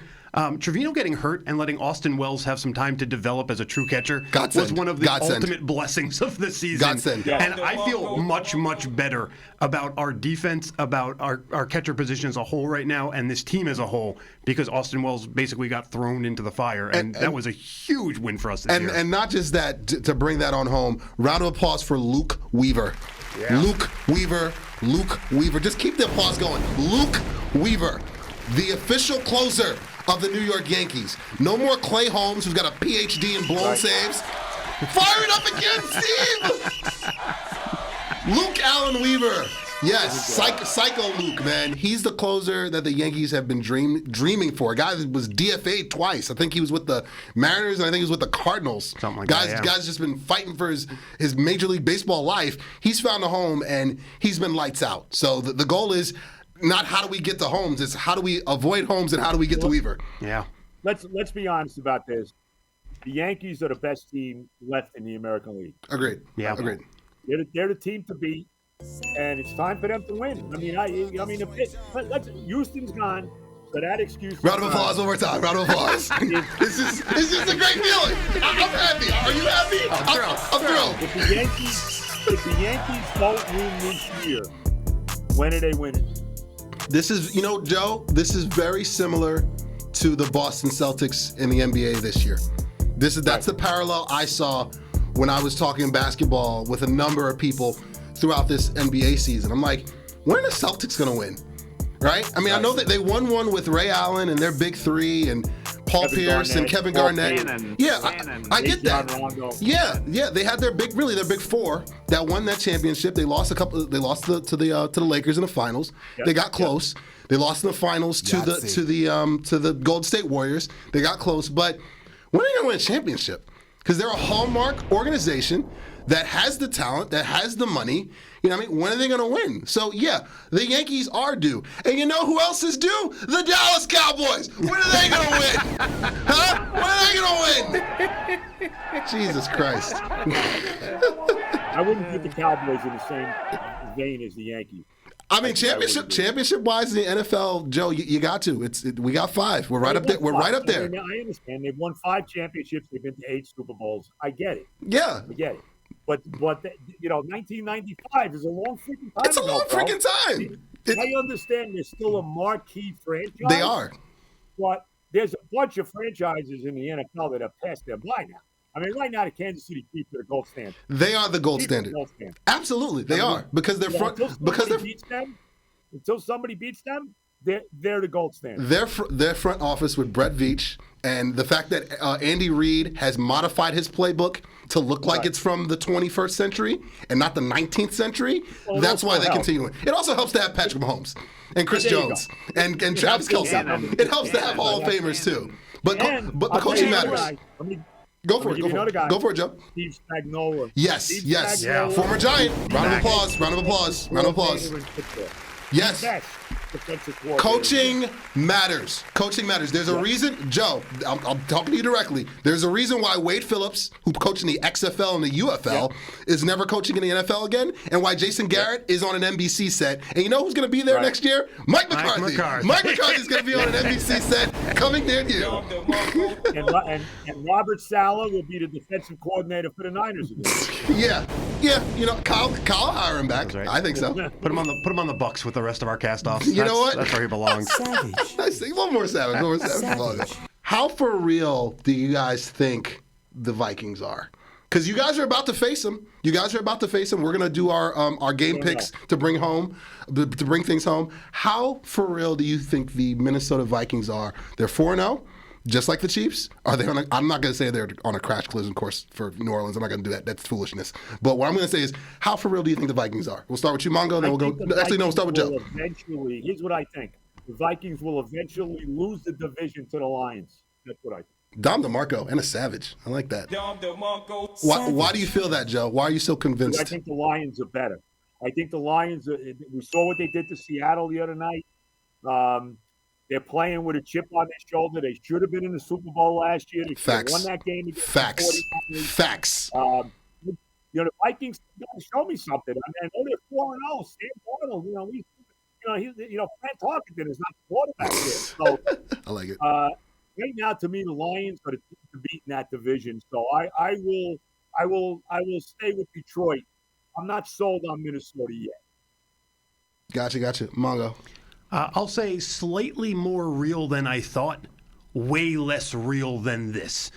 Trevino getting hurt and letting Austin Wells have some time to develop as a true catcher was one of the ultimate blessings of the season. And I feel much, much better about our defense, about our catcher position as a whole right now, and this team as a whole, because Austin Wells basically got thrown into the fire, and that was a huge win for us this year. And not just that, to bring that on home, round of applause for Luke Weaver. Yeah. Luke Weaver. Just keep the applause going. Luke Weaver, the official closer of the New York Yankees. No more Clay Holmes, who's got a PhD in blown saves. Fire it up again, Steve! Luke Allen Weaver. Yes, Psycho Luke, man. He's the closer that the Yankees have been dreaming for. A guy that was DFA'd twice. I think he was with the Mariners, and I think he was with the Cardinals. Something like that. Yeah. Guy's just been fighting for his Major League Baseball life. He's found a home, and he's been lights out. So the goal is not how do we get to Holmes, it's how do we avoid Holmes and how do we get to Weaver. Yeah. Let's be honest about this. The Yankees are the best team left in the American League. Agreed. Yeah. Agreed. They're the team to beat, and it's time for them to win. Houston's gone, so that excuse. Round of applause one more time. Round of applause. This is a great feeling. I'm happy. Are you happy? I'm thrilled. If the Yankees don't win this year, when are they winning? This is, Joe, this is very similar to the Boston Celtics in the NBA this year. That's the parallel I saw when I was talking basketball with a number of people throughout this NBA season. I'm like, when are the Celtics going to win? Right? I mean, I know that they won one with Ray Allen and their big three and Paul Pierce and Kevin Garnett. I get that. Yeah, they had their big four that won that championship. They lost to the Lakers in the finals. They got close. They lost in the finals to the Golden State Warriors. They got close, but when are they going to win a championship? Because they're a hallmark organization that has the talent, that has the money. When are they going to win? So, yeah, the Yankees are due. And you know who else is due? The Dallas Cowboys. When are they going to win? Huh? When are they going to win? Jesus Christ. I wouldn't put the Cowboys in the same vein as the Yankees. I mean, championship-wise in the NFL, Joe, you got to. We got 5. We're right up there. We're right up there. I understand. They've won 5 championships. They've been to 8 Super Bowls. I get it. Yeah. I get it. But 1995 is a long freaking time. It's a long freaking time. I understand they're still a marquee franchise. They are. But there's a bunch of franchises in the NFL that have passed them by now. I mean, right now, the Kansas City Chiefs are the gold standard. They are the gold standard. Absolutely, they are because they're front. Until somebody beats them, they're the gold standard. Their front office with Brett Veach and the fact that Andy Reid has modified his playbook to look like it's from the 21st century and not the 19th century. Well, that's why they continue. It also helps to have Patrick Mahomes and Chris Jones and Travis Kelce. It helps to have Hall of Famers too. But coaching matters. Go for it. Go for it, Joe. Steve Spagnuolo. Yes. Spagnuolo. Former Giant. Round of applause. Yes. defensive coordinator. Coaching matters. Coaching matters. There's a reason, Joe, I'm talking to you directly. There's a reason why Wade Phillips, who coached in the XFL and the UFL, is never coaching in the NFL again, and why Jason Garrett is on an NBC set. And you know who's going to be there next year? Mike McCarthy. Mike McCarthy's going to be on an NBC set coming near you. and Robert Saleh will be the defensive coordinator for the Niners again. Yeah. You know, Kyle hire him back. Right. I think so. Put him on the Bucks with the rest of our cast-offs. You know what? That's where he belongs. Savage. One more savage. How for real do you guys think the Vikings are? Because you guys are about to face them. We're going to do our game picks to bring things home. How for real do you think the Minnesota Vikings are? They're 4-0. Just like the Chiefs, are they on I'm not going to say they're on a crash collision course for New Orleans. I'm not going to do that. That's foolishness. But what I'm going to say is, how for real do you think the Vikings are? We'll start with you, Mongo, then we'll go. Actually, no, we'll start with Joe. Here's what I think. The Vikings will eventually lose the division to the Lions. That's what I think. Dom DeMarco and a savage. I like that. Why do you feel that, Joe? Why are you so convinced? I think the Lions are better. I think the Lions, we saw what they did to Seattle the other night. They're playing with a chip on their shoulder. They should have been in the Super Bowl last year. They should have won that game against the 49ers. Facts. The Vikings got to show me something. I know they're 4-0. Sam Darnold, Frank Tarkenton is not the quarterback here. So I like it. Right now, to me, the Lions are the team to beat in that division. So I will stay with Detroit. I'm not sold on Minnesota yet. Gotcha. Mongo. I'll say slightly more real than I thought, way less real than this.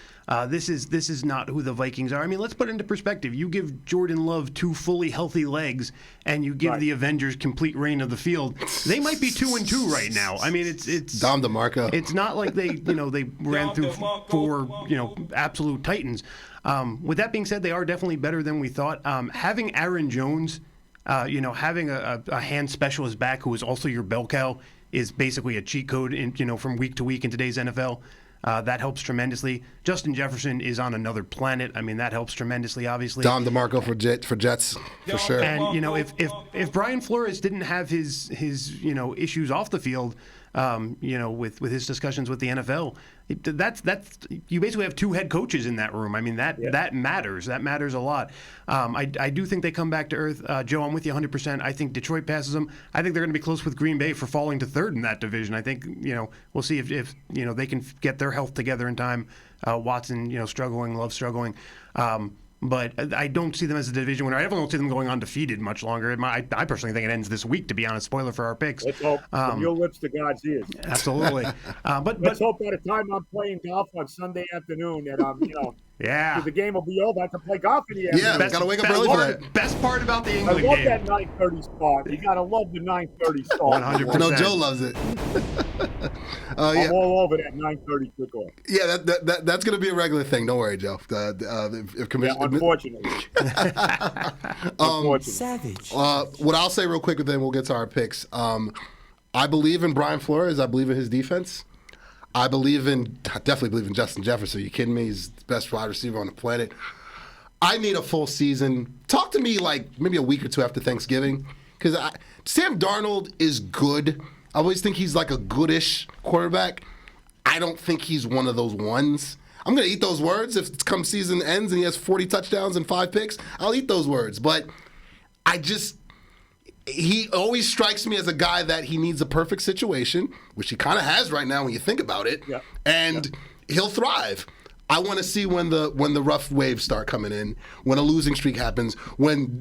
This is not who the Vikings are. I mean, let's put it into perspective. You give Jordan Love 2 fully healthy legs, and you give the Avengers complete reign of the field. They might be 2-2 right now. I mean, it's Dom DeMarco. It's not like they ran through 4 absolute titans. With that being said, they are definitely better than we thought. Having Aaron Jones. Having a hand specialist back who is also your bell cow is basically a cheat code from week to week in today's NFL. That helps tremendously. Justin Jefferson is on another planet. I mean, that helps tremously, obviously. Dom DeMarco for Jets, for sure. And, if Brian Flores didn't have his issues off the field, with his discussions with the NFL, that's you basically have 2 head coaches in that room. I mean, that matters. That matters a lot. I do think they come back to earth. Joe, I'm with you 100%. I think Detroit passes them. I think they're going to be close with Green Bay for falling to 3rd in that division. I think we'll see if they can get their health together in time. Watson, struggling, Love struggling. But I don't see them as a division winner. I definitely don't see them going undefeated much longer. I personally think it ends this week, to be honest. Spoiler for our picks. Let's hope from your lips to God's ears. Absolutely. But let's hope by the time I'm playing golf on Sunday afternoon that I'm, yeah, the game will be over. I can play golf in the afternoon. Yeah, gotta wake up early for that. Best part about the England game. I love that 9:30 spot. You gotta love the 9:30 spot. 100%. No, Joe loves it. I'm all over that 9:30 kickoff. Yeah, that's gonna be a regular thing. Don't worry, Joe. Unfortunately. Savage. What I'll say real quick, and then we'll get to our picks. I believe in Brian Flores. I believe in his defense. I definitely believe in Justin Jefferson. Are you kidding me? He's the best wide receiver on the planet. I need a full season. Talk to me like maybe a week or 2 after Thanksgiving, because Sam Darnold is good. I always think he's like a goodish quarterback. I don't think he's one of those ones. I'm going to eat those words if come season ends and he has 40 touchdowns and 5 picks. I'll eat those words. But he always strikes me as a guy that he needs a perfect situation, which he kind of has right now when you think about it, and he'll thrive. I want to see when the rough waves start coming in, when a losing streak happens, when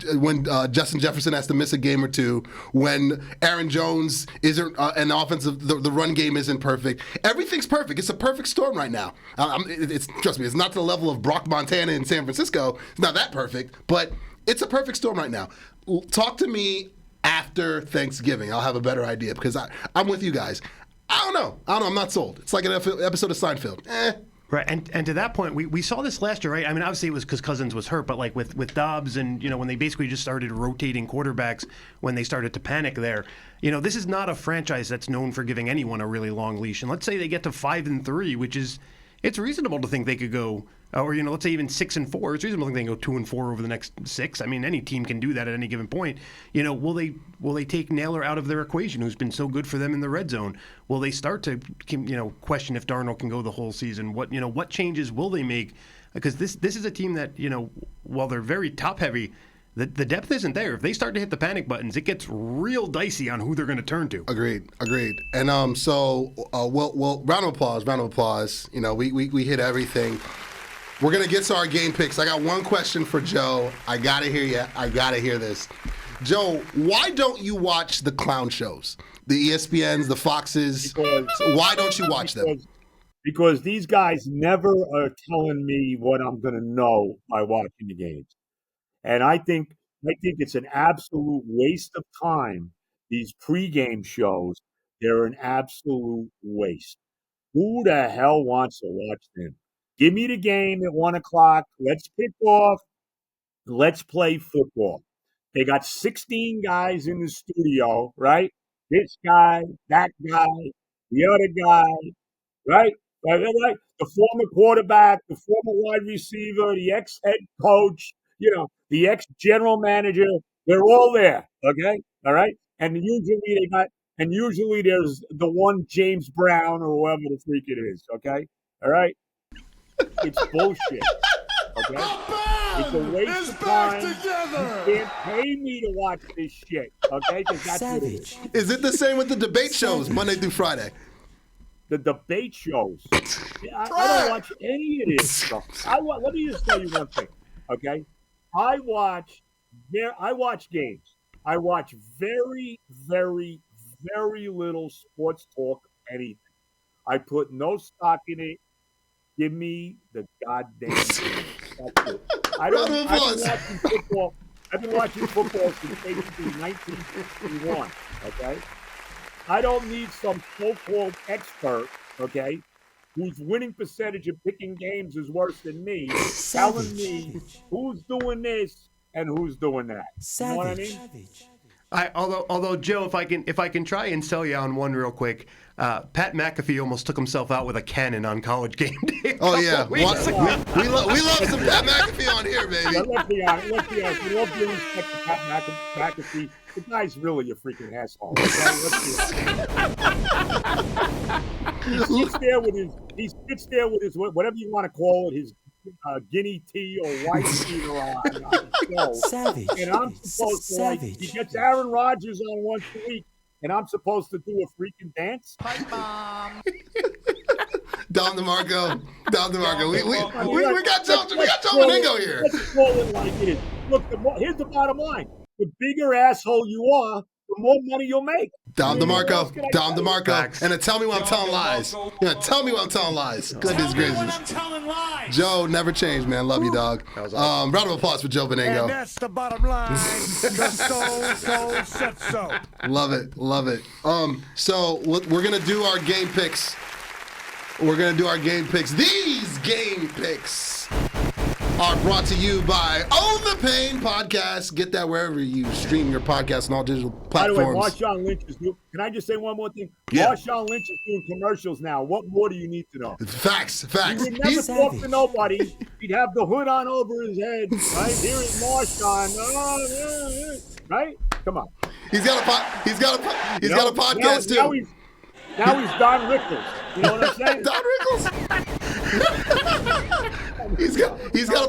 Justin Jefferson has to miss a game or 2, when Aaron Jones isn't an offensive, the run game isn't perfect. Everything's perfect. It's a perfect storm right now. Trust me, it's not to the level of Brock Montana in San Francisco. It's not that perfect, but it's a perfect storm right now. Talk to me after Thanksgiving. I'll have a better idea, because I'm with you guys. I don't know. I'm not sold. It's like an episode of Seinfeld. Right, and to that point, we saw this last year, right? I mean, obviously it was because Cousins was hurt, but like with Dobbs and, when they basically just started rotating quarterbacks when they started to panic there, this is not a franchise that's known for giving anyone a really long leash. And let's say they get to 5-3, which is, it's reasonable to think they could go, or let's say even 6-4. It's reasonable to think they can go 2-4 over the next 6. I mean, any team can do that at any given point. Will they take Naylor out of their equation, who's been so good for them in the red zone? Will they start to question if Darnold can go the whole season? What changes will they make? Because this is a team that while they're very top heavy, the depth isn't there. If they start to hit the panic buttons, it gets real dicey on who they're going to turn to. Agreed. And well, round of applause. We hit everything. We're going to get to our game picks. I got one question for Joe. I got to hear you. I got to hear this. Joe, why don't you watch the clown shows? The ESPNs, the Foxes. Why don't you watch them? Because these guys never are telling me what I'm going to know by watching the games. And I think it's an absolute waste of time. These pregame shows, they're an absolute waste. Who the hell wants to watch them? Give me the game at 1 o'clock. Let's pick off. Let's play football. They got 16 guys in the studio, right? This guy, that guy, the other guy, right? Right? The former quarterback, the former wide receiver, the ex-head coach, the ex-general manager, they're all there, okay? All right? And usually there's the one James Brown or whoever the freak it is, okay? All right? It's bullshit, okay? It's a waste of time. You can't pay me to watch this shit, okay? Because that's what it is. Is it the same with the debate shows, Monday through Friday? The debate shows. I don't watch any of this stuff. Let me just tell you one thing, okay? I watch games. I watch very, very, very little sports talk, anything. I put no stock in it. Give me the goddamn game. That's it. I've been watching football since basically 1961, okay? I don't need some so-called expert, okay, whose winning percentage of picking games is worse than me, telling me who's doing this and who's doing that. You know what I mean? Although Joe, if I can try and sell you on one real quick, Pat McAfee almost took himself out with a cannon on College Game Day. Oh yeah, we love some Pat McAfee on here, baby. Let's be honest. We love due respect to Pat McAfee. The guy's really a freaking asshole. He sits there with his whatever you want to call it, his guinea tea or white tea on Savage. And I'm supposed to he gets Aaron Rodgers on once a week, and I'm supposed to do a freaking dance. Pipe bomb. Don DeMarco. We got Joe Benigno here. Let's call it like it is. Look, here's the bottom line. The bigger asshole you are, the more money you'll make. Don DeMarco. And tell me when I'm telling lies. Tell me when I'm telling lies. Goodness gracious. Joe, never changed, man. Love you, dog. Round of applause for Joe Benigno. And that's the bottom line. The so said so. Love it. So we're gonna do our game picks. These game picks are brought to you by Own the Pain Podcast. Get that wherever you stream your podcast on all digital platforms. By the way, Marshawn Lynch is doing. Can I just say one more thing? Yeah. Marshawn Lynch is doing commercials now. What more do you need to know? Facts. He would never talk to nobody. He'd have the hood on over his head. Right here is Marshawn. Right? Come on. He's got a podcast too. Now he's Don Rickles. You know what I'm saying? Don Rickles. He's got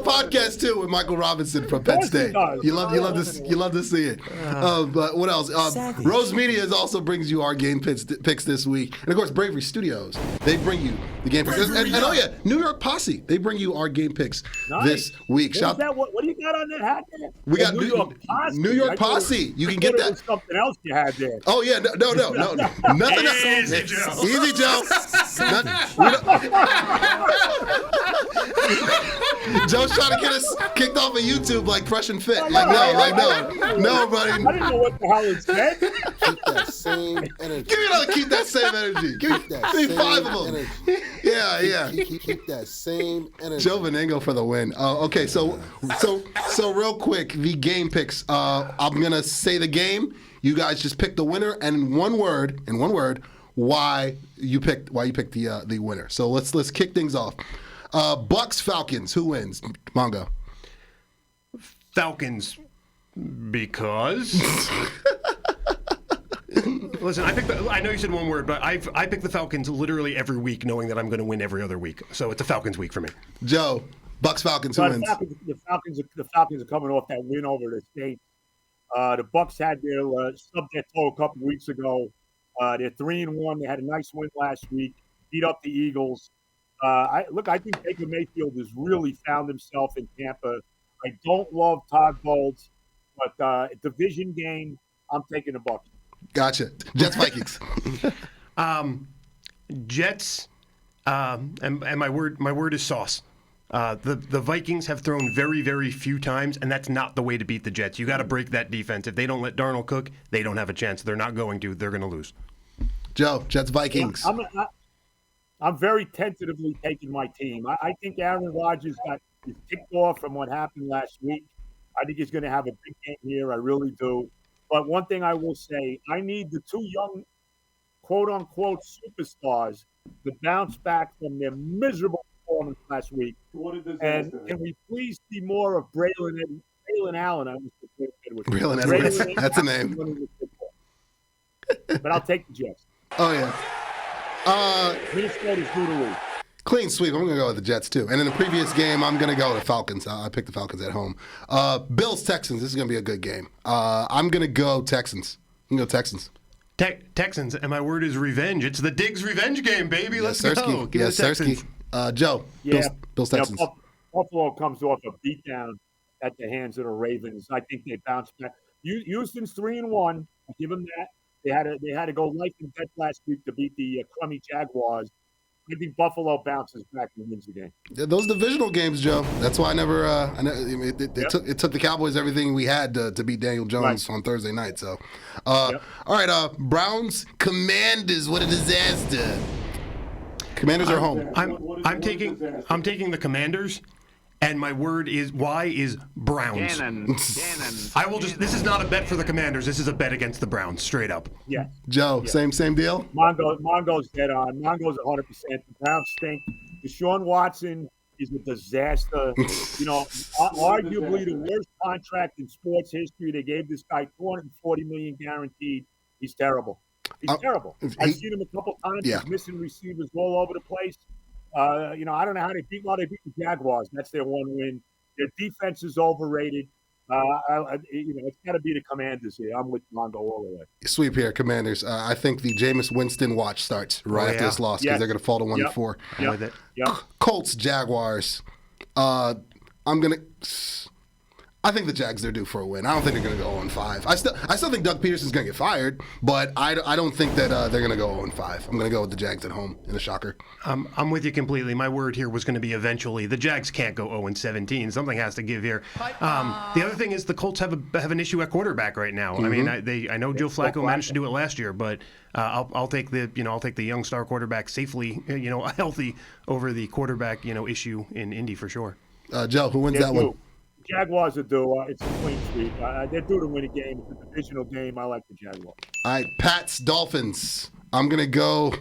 a podcast too with Michael Robinson from Penn State. You love to see it. But what else? Rose Media also brings you our game picks this week, and of course Bravery Studios. They bring you the game picks, and oh yeah, New York Posse. They bring you our game picks this week. What do you got on that hat there? We got New York Posse. New York Posse. You can get that. Something else you had there. Oh yeah, no, nothing else. Easy, Joe. Joe's trying to get us kicked off of YouTube like Fresh and Fit. No, buddy. I didn't know what the hell it said. Keep that same energy. Give me another. Keep that same energy. Give me 5 of them. Energy. Yeah. Keep that same energy. Joe Benigno for the win. Okay, so real quick, the game picks. I'm gonna say the game. You guys just pick the winner, and in one word, why you picked the winner. So let's kick things off. Bucks Falcons. Who wins? Mongo. Falcons, because. Listen, I know you said one word, but I pick the Falcons literally every week, knowing that I'm going to win every other week. So it's a Falcons week for me. Joe, Bucks Falcons. Who wins? The Falcons are coming off that win over the Saints. The Bucks had their stubbed their toe a couple weeks ago. They're 3-1. They had a nice win last week. Beat up the Eagles. I think Baker Mayfield has really found himself in Tampa. I don't love Todd Bowles, but division game, I'm taking the Bucks. Gotcha. Jets Vikings. Jets, and my word is sauce. The Vikings have thrown very, very few times, and that's not the way to beat the Jets. You got to break that defense. If they don't let Darnold cook, they don't have a chance. They're not going to. They're going to lose. Joe, Jets Vikings. I'm very tentatively taking my team. I think Aaron Rodgers got kicked off from what happened last week. I think he's going to have a big game here. I really do. But one thing I will say, I need the two young, quote-unquote, superstars to bounce back from their miserable performance last week. And can we please see more of Braylon Allen? Braylon Edwards. That's a name. But I'll take the Jets. Oh, yeah. Minnesota's due to lose. Clean sweep. I'm going to go with the Jets, too. And in the previous game, I'm going to go with the Falcons. I picked the Falcons at home. Bills-Texans. This is going to be a good game. I'm going to go Texans. I'm going to go Texans. Texans, and my word is revenge. It's the Diggs revenge game, baby. Let's go. Give yes, the Texans. Joe, Yeah. Bills-Texans. Buffalo comes off a beatdown at the hands of the Ravens. I think they bounce back. Houston's 3-1. I give them that. They had to go life and death last week to beat the crummy Jaguars. I think Buffalo bounces back and wins the game. Those divisional games, Joe. That's why I never. It took the Cowboys everything we had to beat Daniel Jones on Thursday night. So, all right. Browns Commanders. What a disaster. Commanders are home. I'm taking the Commanders. And my word is Browns. Cannon. I will just. This is not a bet for the Commanders. This is a bet against the Browns, straight up. Yeah. Joe, Yeah. same deal. Mongo's dead on. Mongo's 100%. The Browns stink. Deshaun Watson is a disaster. Arguably the worst contract in sports history. They gave this guy $240 million guaranteed. He's terrible. He's terrible. I've seen him a couple times. Yeah. He's missing receivers all over the place. I don't know how they beat. Well, they beat the Jaguars. That's their one win. Their defense is overrated. It's got to be the Commanders here. I'm with Mongo all the way. Sweep here, Commanders. I think the Jameis Winston watch starts after this loss because they're going to fall to 1-4. Yep. Colts Jaguars. I think the Jags are due for a win. I don't think they're going to go 0-5. I still think Doug Peterson's going to get fired, but I don't think that they're going to go 0-5. I'm going to go with the Jags at home in a shocker. I'm with you completely. My word here was going to be eventually. The Jags can't go 0-17. Something has to give here. The other thing is the Colts have an issue at quarterback right now. Mm-hmm. I mean, I know Joe Flacco managed to do it last year, but I'll take the young star quarterback safely, healthy over the quarterback issue in Indy for sure. Joe, who wins that one? Jaguars are due. It's a clean sweep. They're due to win a game. It's a divisional game. I like the Jaguars. All right, Pats Dolphins. I'm going to go.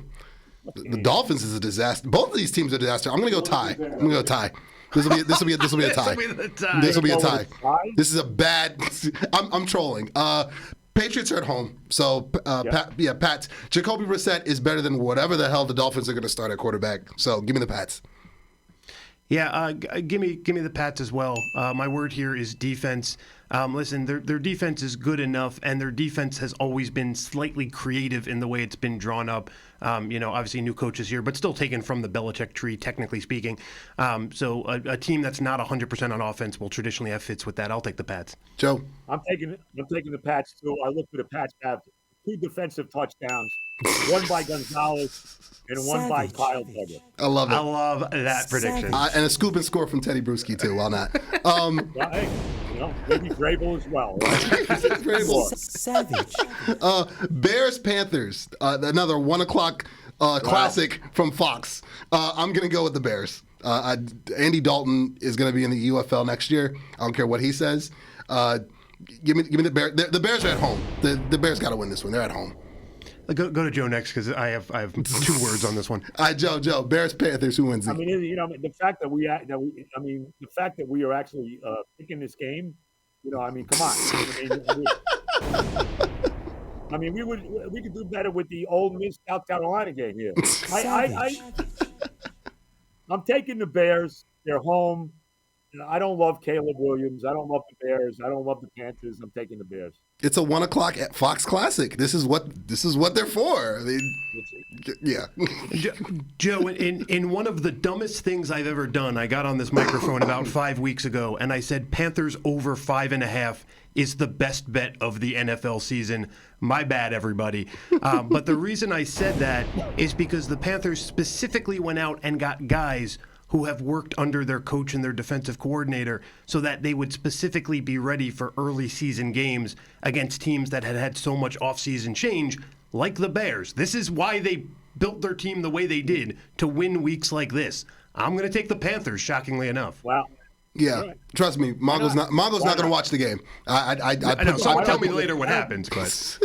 The Dolphins is a disaster. Both of these teams are a disaster. I'm going to go tie. This will be a tie. This will be a tie. This is a bad. I'm trolling. Patriots are at home, so Pats. Jacoby Brissett is better than whatever the hell the Dolphins are going to start at quarterback. So give me the Pats. Yeah, give me the Pats as well. My word here is defense. Listen, their defense is good enough, and their defense has always been slightly creative in the way it's been drawn up. Obviously new coaches here, but still taken from the Belichick tree, technically speaking. So a team that's not 100% on offense will traditionally have fits with that. I'll take the Pats. Joe, I'm taking the Pats too. I look for the Pats to have 2 defensive touchdowns, one by Gonzalez and one by Kyle Duggar. I love it. I love that prediction. And a scoop and score from Teddy Bruschi too. Why not? Maybe Vrabel as well. Savage. Bears Panthers. Another 1:00 classic from Fox. I'm gonna go with the Bears. Andy Dalton is gonna be in the UFL next year. I don't care what he says. Give me the Bears. The Bears are at home. The Bears got to win this one. They're at home. Go to Joe next because I have 2 words on this one. All right, Joe. Bears Panthers. Who wins? I mean, the fact that we are actually picking this game, I mean, come on. I mean, we could do better with the Ole Miss South Carolina game here. I'm taking the Bears. They're home. I don't love Caleb Williams. I don't love the Bears. I don't love the Panthers. I'm taking the Bears. It's a 1 o'clock at Fox Classic. This is what they're for. Yeah. Joe, in one of the dumbest things I've ever done, I got on this microphone about 5 weeks ago, and I said Panthers over 5.5 is the best bet of the NFL season. My bad, everybody. But the reason I said that is because the Panthers specifically went out and got guys who have worked under their coach and their defensive coordinator so that they would specifically be ready for early season games against teams that had so much offseason change, like the Bears. This is why they built their team the way they did, to win weeks like this. I'm going to take the Panthers, shockingly enough. Wow. Yeah, trust me, Mongo's not going to watch the game. I know. Someone tell me later what happens, but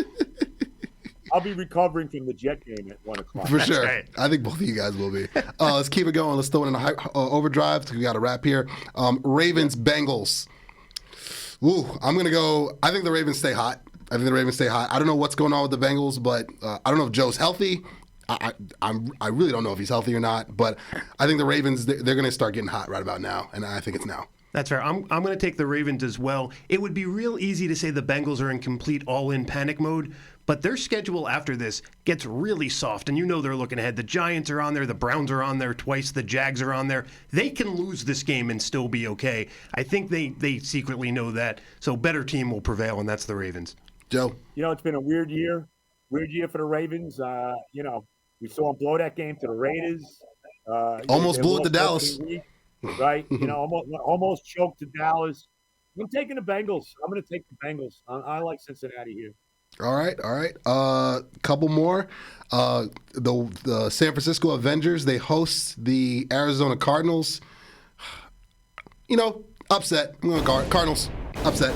I'll be recovering from the Jet game at 1 o'clock. For sure. Right. I think both of you guys will be. Let's keep it going. Let's throw it in a overdrive. We got a wrap here. Ravens, Bengals. Ooh, I'm going to go. I think the Ravens stay hot. I don't know what's going on with the Bengals, but I don't know if Joe's healthy. I really don't know if he's healthy or not, but I think the Ravens, they're going to start getting hot right about now, and I think it's now. That's fair. I'm going to take the Ravens as well. It would be real easy to say the Bengals are in complete all-in panic mode, but their schedule after this gets really soft, and they're looking ahead. The Giants are on there. The Browns are on there twice. The Jags are on there. They can lose this game and still be okay. I think they secretly know that, so better team will prevail, and that's the Ravens. Joe? It's been a weird year for the Ravens. We saw them blow that game to the Raiders. Almost blew it to Dallas. Right? Almost choked to Dallas. I'm taking the Bengals. I'm going to take the Bengals. I like Cincinnati here. All right. Couple more. The San Francisco Avengers, they host the Arizona Cardinals. Upset. I'm going to Cardinals. Upset.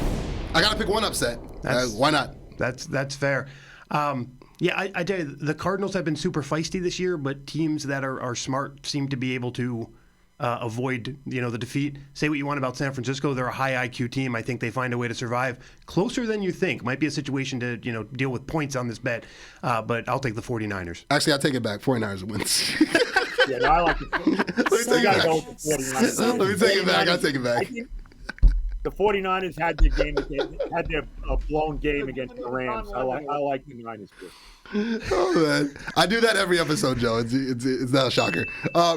I got to pick one upset. Why not? That's fair. Yeah, I tell you, the Cardinals have been super feisty this year, but teams that are smart seem to be able to avoid the defeat. Say what you want about San Francisco, they're a high IQ team. I think they find a way to survive. Closer than you think. Might be a situation to deal with points on this bet, but I'll take the 49ers. Actually, I'll take it back. 49ers wins. Yeah, no, I like it. Let me take it back. I'll take it back. The 49ers had their blown game against the Rams. I like the Niners too. Oh man, I do that every episode, Joe. It's not a shocker.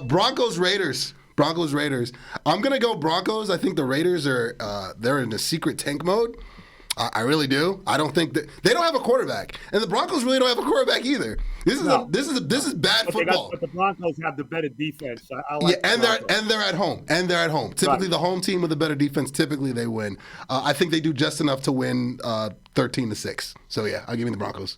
Broncos Raiders. I'm gonna go Broncos. I think the Raiders they're in a secret tank mode. I really do. I don't think that they don't have a quarterback, and the Broncos really don't have a quarterback either. This is bad football. But the Broncos have the better defense. I like and they're at home. Typically, the home team with a better defense, typically they win. I think they do just enough to win 13-6. So yeah, I'll give you the Broncos.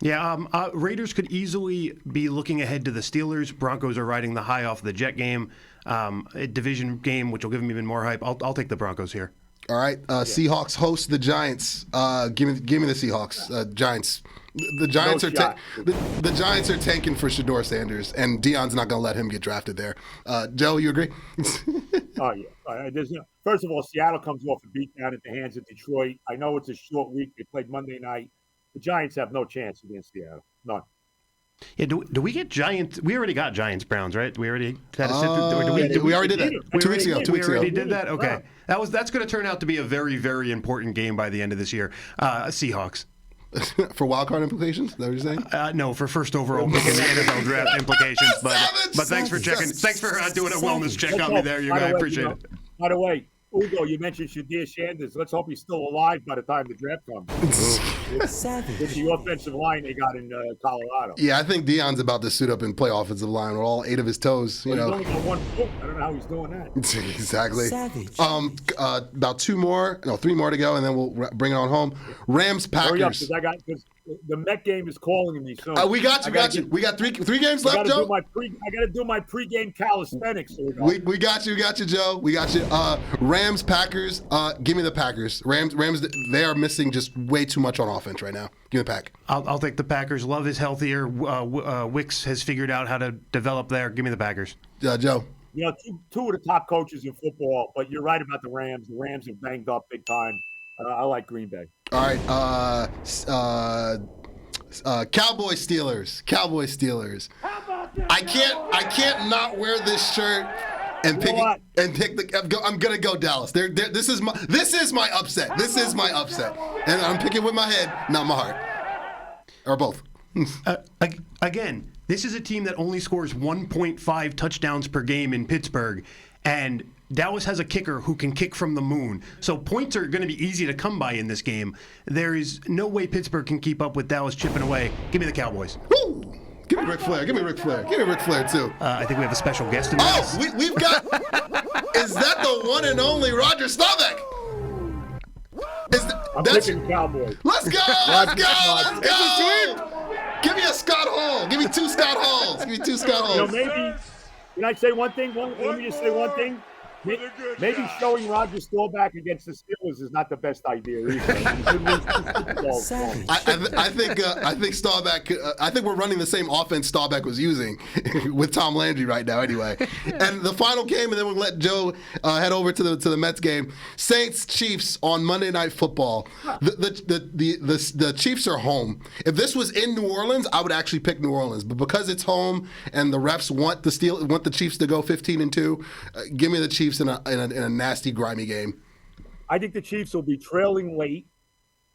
Yeah, Raiders could easily be looking ahead to the Steelers. Broncos are riding the high off the Jet game, a division game, which will give them even more hype. I'll take the Broncos here. All right, Seahawks host the Giants. Give me the Seahawks. Giants. The Giants the Giants are tanking for Shedeur Sanders, and Deion's not going to let him get drafted there. Joe, you agree? Oh yeah. First of all, Seattle comes off a beatdown at the hands of Detroit. I know it's a short week. They played Monday night. The Giants have no chance against Seattle. None. Yeah, do we get Giants? We already got Giants Browns, right? We already had to sit through. We already did that 2 weeks ago. We already did that. Okay, that's going to turn out to be a very, very important game by the end of this year. Seahawks. For wild card implications? Is that what you're saying? No, for first overall pick in the NFL draft implications. But thanks for checking. Thanks for doing a wellness check on me there, you guys. I appreciate it. By the way, Ugo, you mentioned Shedeur Sanders. Let's hope he's still alive by the time the draft comes. With the offensive line they got in Colorado. Yeah, I think Deion's about to suit up and play offensive line with all 8 of his toes. He's only got 1 foot. I don't know how he's doing that. Exactly. About 3 more to go, and then we'll bring it on home. Rams Packers. Hurry up, because the Met game is calling me soon. We got you. We got three games left, Joe. I got to do my pregame calisthenics. We got you, Joe. We got you. Rams, Packers. Give me the Packers. Rams. They are missing just way too much on offense right now. Give me the Pack. I'll take the Packers. Love is healthier. Wicks has figured out how to develop there. Give me the Packers. Joe. You know, two of the top coaches in football, but you're right about the Rams. The Rams have banged up big time. I like Green Bay. All right. Cowboys, Steelers. I can't not wear this shirt and pick the. I'm gonna go Dallas. This is my upset. And I'm picking with my head, not my heart, or both. Again, this is a team that only scores 1.5 touchdowns per game in Pittsburgh, and Dallas has a kicker who can kick from the moon. So points are going to be easy to come by in this game. There is no way Pittsburgh can keep up with Dallas chipping away. Give me the Cowboys. Woo! Give me Ric Flair. Give me Ric Flair, too. I think we have a special guest in the house. We've got... Is that the one and only Rodgers Staubach? I'm picking Cowboys. Let's go! Give me a Scott Hall. Give me two Scott Halls. You know, maybe... Can I say one thing? Let me just say one thing. Maybe showing Rodgers Staubach against the Steelers is not the best idea either. I think Staubach. I think we're running the same offense Staubach was using with Tom Landry right now. Anyway, and the final game, and then we'll let Joe head over to the Mets game. Saints Chiefs on Monday Night Football. The Chiefs are home. If this was in New Orleans, I would actually pick New Orleans, but because it's home and the refs want the Chiefs to go 15-2, give me the Chiefs in a nasty, grimy game. I think the Chiefs will be trailing late,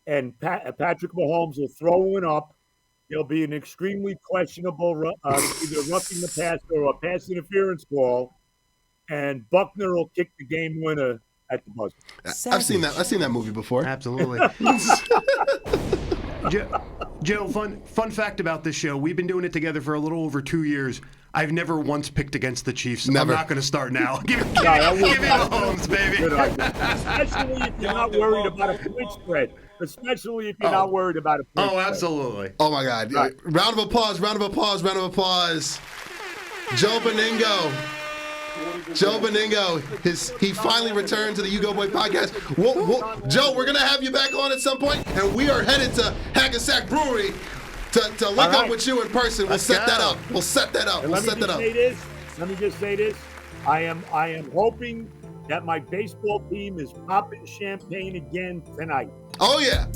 and Patrick Mahomes will throw one up. There'll be an extremely questionable either roughing the pass or a pass interference call, and Buckner will kick the game winner at the buzzer. I've seen that movie before. Absolutely. Joe, fun fact about this show. We've been doing it together for a little over 2 years. I've never once picked against the Chiefs. Never. I'm not going to start now. Give me Mahomes, baby. Especially if you're not worried about a point spread. Especially if you're not worried about a point spread. Oh, absolutely. Oh, my God. Right. Round of applause. Joe Benigno. He finally returned to the U-Goboy podcast. Joe, we're going to have you back on at some point, and we are headed to Hackensack Brewery to link up with you in person. We'll set that up. Let me just say this. I am hoping that my baseball team is popping champagne again tonight. Oh yeah.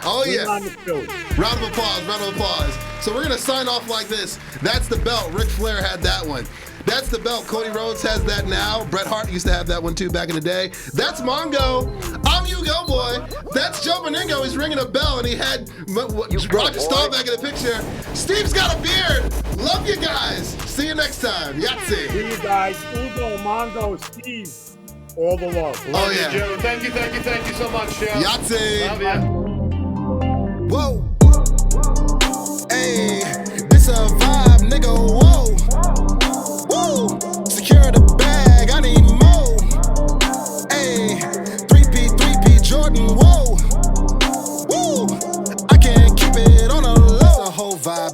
On the field. Round of applause. So we're going to sign off like this. That's the belt. Ric Flair had that one. That's the belt. Cody Rhodes has that now. Bret Hart used to have that one too back in the day. That's Mongo. I'm U-Goboy. That's Joe Benigno. He's ringing a bell, and he had Roger Staubach in the picture. Steve's got a beard. Love you guys. See you next time. Yahtzee. See you guys. U-Go, Mongo, Steve. All the love. Oh, yeah. Joe, thank you so much, Joe. Yahtzee. Love you. Whoa. Hey, this a vibe, nigga. Whoa. Woo! Secure the bag, I need more. Ayy, 3P, Jordan, whoa. Woo! I can't keep it on a low.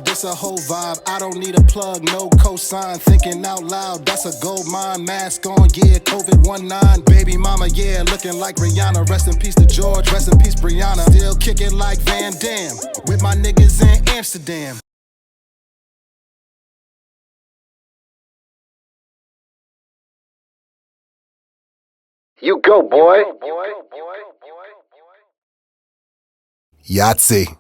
This a whole vibe. I don't need a plug, no cosign. Thinking out loud, that's a gold mine. Mask on, yeah, COVID-19. Baby mama, yeah, looking like Rihanna. Rest in peace to George, rest in peace Brianna. Still kicking like Van Damme with my niggas in Amsterdam. You go, boy. Yahtzee.